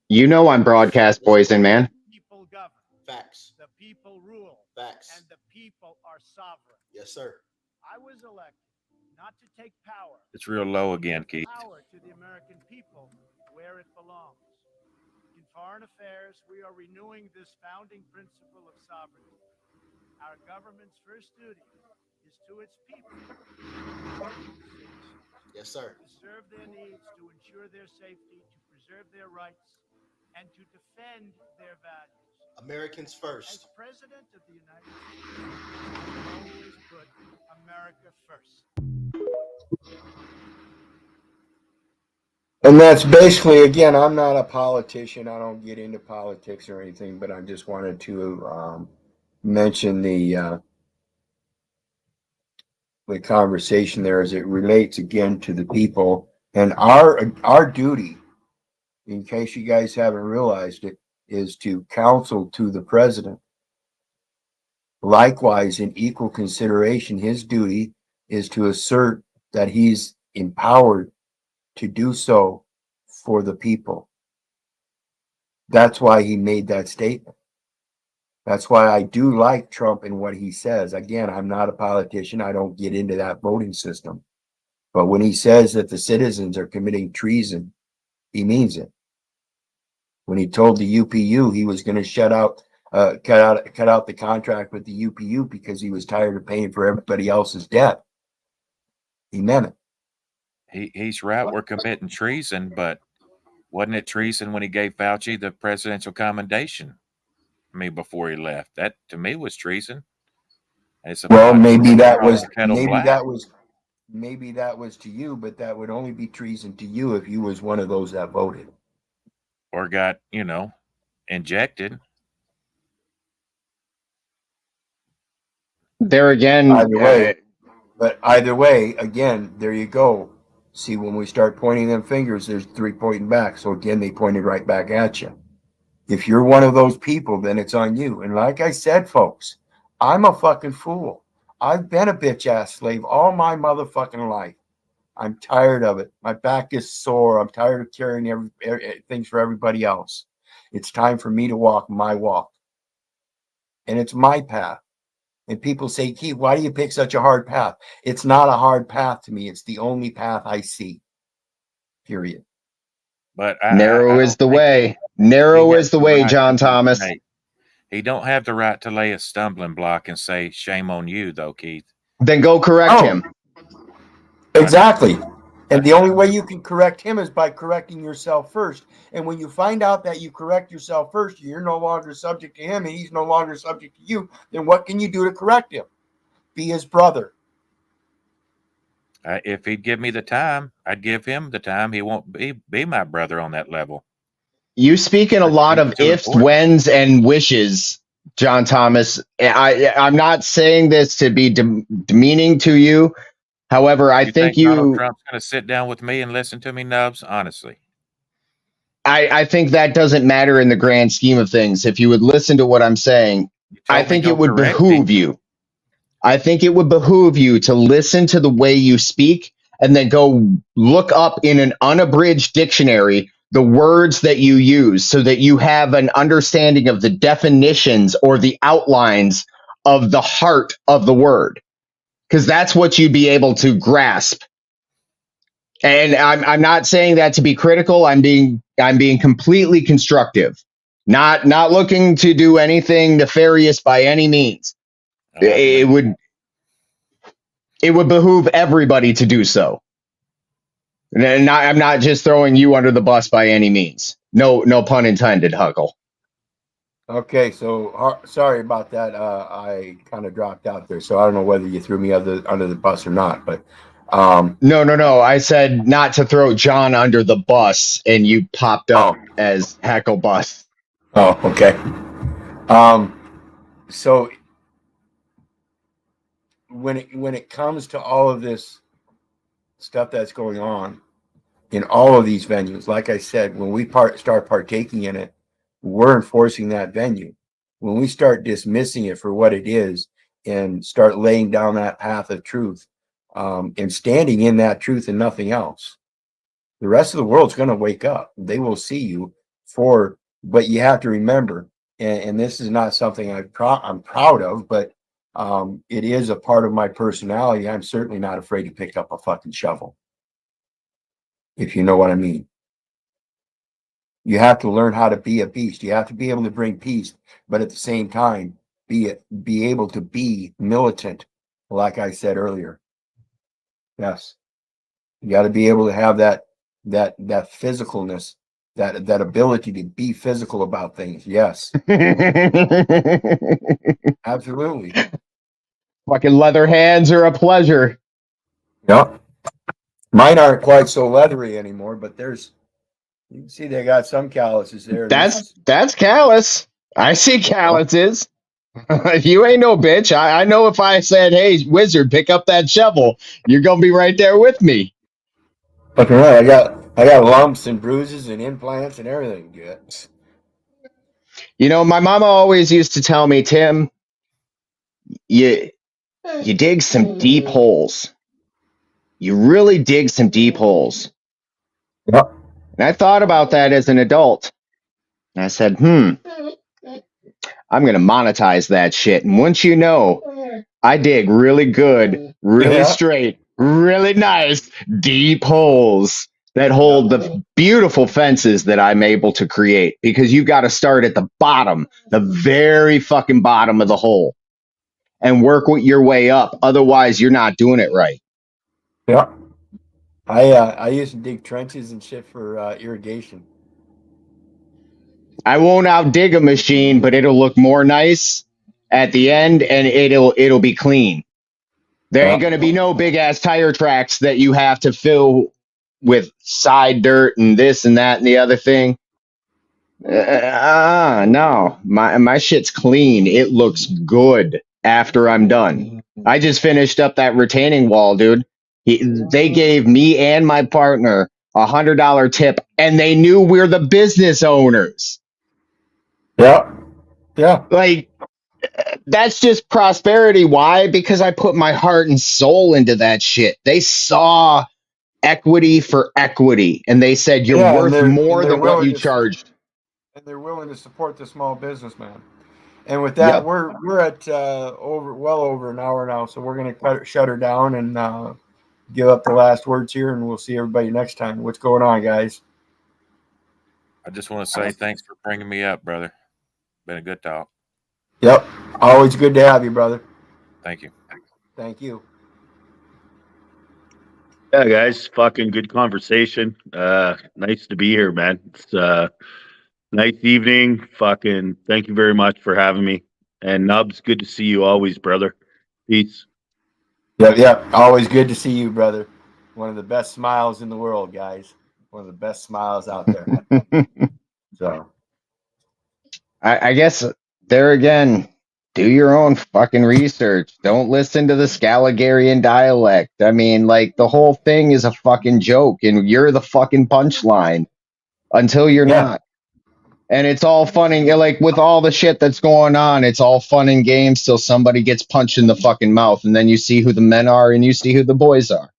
Speaker 19: you know I'm broadcast poison, man.
Speaker 2: People govern.
Speaker 22: Facts.
Speaker 2: The people rule.
Speaker 22: Facts.
Speaker 2: And the people are sovereign.
Speaker 22: Yes, sir.
Speaker 2: I was elected not to take power.
Speaker 12: It's real low again, Keith.
Speaker 2: Power to the American people where it belongs. In foreign affairs, we are renewing this founding principle of sovereignty. Our government's first duty is to its people.
Speaker 22: Yes, sir.
Speaker 2: To serve their needs, to ensure their safety, to preserve their rights, and to defend their values.
Speaker 22: Americans first.
Speaker 2: As President of the United States, I always put America first.
Speaker 1: And that's basically, again, I'm not a politician. I don't get into politics or anything, but I just wanted to mention the conversation there as it relates again to the people and our duty, in case you guys haven't realized it, is to counsel to the president. Likewise, in equal consideration, his duty is to assert that he's empowered to do so for the people. That's why he made that statement. That's why I do like Trump and what he says. Again, I'm not a politician. I don't get into that voting system. But when he says that the citizens are committing treason, he means it. When he told the UPU he was going to shut out cut out the contract with the UPU because he was tired of paying for everybody else's debt. He meant it.
Speaker 12: He's right. We're committing treason, but wasn't it treason when he gave Fauci the presidential commendation? I mean, before he left, that to me was treason.
Speaker 1: Well, maybe that was to you, but that would only be treason to you if you was one of those that voted
Speaker 12: or got, injected.
Speaker 19: There again,
Speaker 1: either way, again, there you go. See, when we start pointing them fingers, there's 3 pointing back. So again, they pointed right back at you. If you're one of those people, then it's on you. And like I said, folks, I'm a fucking fool. I've been a bitch ass slave all my motherfucking life. I'm tired of it. My back is sore. I'm tired of carrying things for everybody else. It's time for me to walk my walk. And it's my path. And people say, Keith, why do you pick such a hard path? It's not a hard path to me. It's the only path I see. Period.
Speaker 12: But
Speaker 19: narrow is the way. Narrow is the way, John Thomas.
Speaker 12: He don't have the right to lay a stumbling block and say, shame on you, though, Keith.
Speaker 19: Then go correct him.
Speaker 1: Exactly. And the only way you can correct him is by correcting yourself first. And when you find out that you correct yourself first, you're no longer subject to him and he's no longer subject to you, then what can you do to correct him? Be his brother.
Speaker 12: If he'd give me the time, I'd give him the time. He won't be my brother on that level.
Speaker 19: You speak in a lot of ifs, whens, and wishes, John Thomas. I'm not saying this to be demeaning to you. However, I think
Speaker 12: Donald Trump's going to sit down with me and listen to me, Nubs? Honestly.
Speaker 19: I think that doesn't matter in the grand scheme of things. If you would listen to what I'm saying, I think it would behoove you. I think it would behoove you to listen to the way you speak and then go look up in an unabridged dictionary the words that you use so that you have an understanding of the definitions or the outlines of the heart of the word. Because that's what you'd be able to grasp. And I'm not saying that to be critical. I'm being completely constructive. Not looking to do anything nefarious by any means. It would behoove everybody to do so. And I'm not just throwing you under the bus by any means. No pun intended, Huckle.
Speaker 1: Okay, so sorry about that. I kind of dropped out there, so I don't know whether you threw me under the bus or not. But
Speaker 19: no. I said not to throw John under the bus, and you popped up as Heckle Bus.
Speaker 1: Oh, okay. So when it comes to all of this stuff that's going on in all of these venues, like I said, when we start partaking in it, we're enforcing that venue. When we start dismissing it for what it is and start laying down that path of truth and standing in that truth and nothing else, the rest of the world's going to wake up. They will see you but you have to remember, and this is not something I'm proud of, but it is a part of my personality. I'm certainly not afraid to pick up a fucking shovel, if you know what I mean. You have to learn how to be a beast. You have to be able to bring peace, but at the same time, be able to be militant, like I said earlier. Yes, you got to be able to have that physicalness, that ability to be physical about things. Yes, absolutely.
Speaker 19: Fucking leather hands are a pleasure.
Speaker 1: Yep, mine aren't quite so leathery anymore, but you can see they got some calluses there.
Speaker 19: That's callous. I see calluses. You ain't no bitch. I know if I said, hey, wizard, pick up that shovel, you're going to be right there with me.
Speaker 1: Fucking right. I got lumps and bruises and implants and everything. Good.
Speaker 19: My mama always used to tell me, Tim, you dig some deep holes. You really dig some deep holes.
Speaker 1: Yep.
Speaker 19: And I thought about that as an adult. And I said, I'm going to monetize that shit. And once you know, I dig really good, really straight, really nice, deep holes. that hold the beautiful fences that I'm able to create, because you got to start at the bottom, the very fucking bottom of the hole, and work your way up. Otherwise, you're not doing it right.
Speaker 1: Yeah. I used to dig trenches and shit for irrigation.
Speaker 19: I won't outdig a machine, but it'll look more nice at the end, and it'll be clean. There ain't gonna be no big ass tire tracks that you have to fill with side dirt and this and that and the other thing. No, my shit's clean. It looks good after I'm done. I just finished up that retaining wall, dude. They gave me and my partner $100 tip, and they knew we're the business owners.
Speaker 1: Yeah. Yeah.
Speaker 19: Like, that's just prosperity. Why? Because I put my heart and soul into that shit. They saw equity for equity, and they said, you're worth more than what you charged.
Speaker 1: And they're willing to support the small businessman. And with that, we're at well over an hour now, so we're gonna shut her down and give up the last words here, and we'll see everybody next time. What's going on, guys?
Speaker 12: I just want to say thanks for bringing me up, brother. Been a good talk.
Speaker 1: Yep. Always good to have you, brother.
Speaker 12: Thank you.
Speaker 1: Thank you.
Speaker 20: Yeah, guys, fucking good conversation. Nice to be here, man. It's nice evening. Fucking thank you very much for having me. And Nubs, good to see you always, brother. Peace.
Speaker 1: Yep. Always good to see you, brother. One of the best smiles in the world, guys. One of the best smiles out there. So
Speaker 19: I guess there again, do your own fucking research. Don't listen to the Scaligerian dialect. I mean, like, the whole thing is a fucking joke, and you're the fucking punchline until you're not. And it's all fun and, like, with all the shit that's going on, it's all fun and games till somebody gets punched in the fucking mouth, and then you see who the men are and you see who the boys are.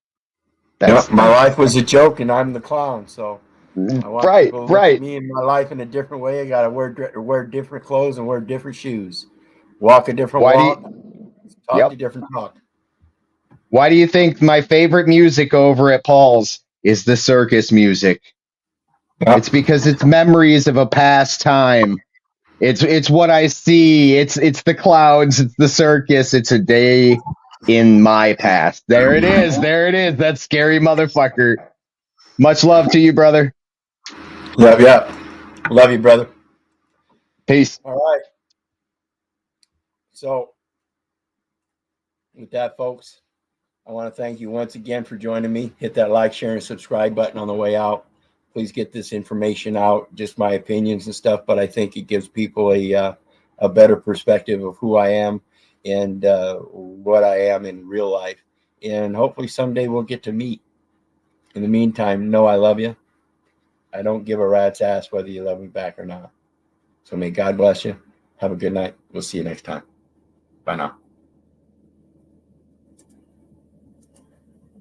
Speaker 1: Yep, my life was a joke, and I'm the clown. So I want people to look at me and my life in a different way. I gotta wear different clothes and wear different shoes, walk a different walk, talk a different talk.
Speaker 19: Why do you think my favorite music over at Paul's is the circus music? It's because it's memories of a past time. It's what I see. It's the clouds. It's the circus. It's a day in my past. There it is. There it is. That scary motherfucker. Much love to you, brother.
Speaker 1: Yep. Love you, brother.
Speaker 19: Peace.
Speaker 1: All right. So with that, folks, I want to thank you once again for joining me. Hit that like, share, and subscribe button on the way out. Please get this information out, just my opinions and stuff, but I think it gives people a better perspective of who I am and what I am in real life. And hopefully someday we'll get to meet. In the meantime, know I love you. I don't give a rat's ass whether you love me back or not. So may God bless you. Have a good night. We'll see you next time. Bye now.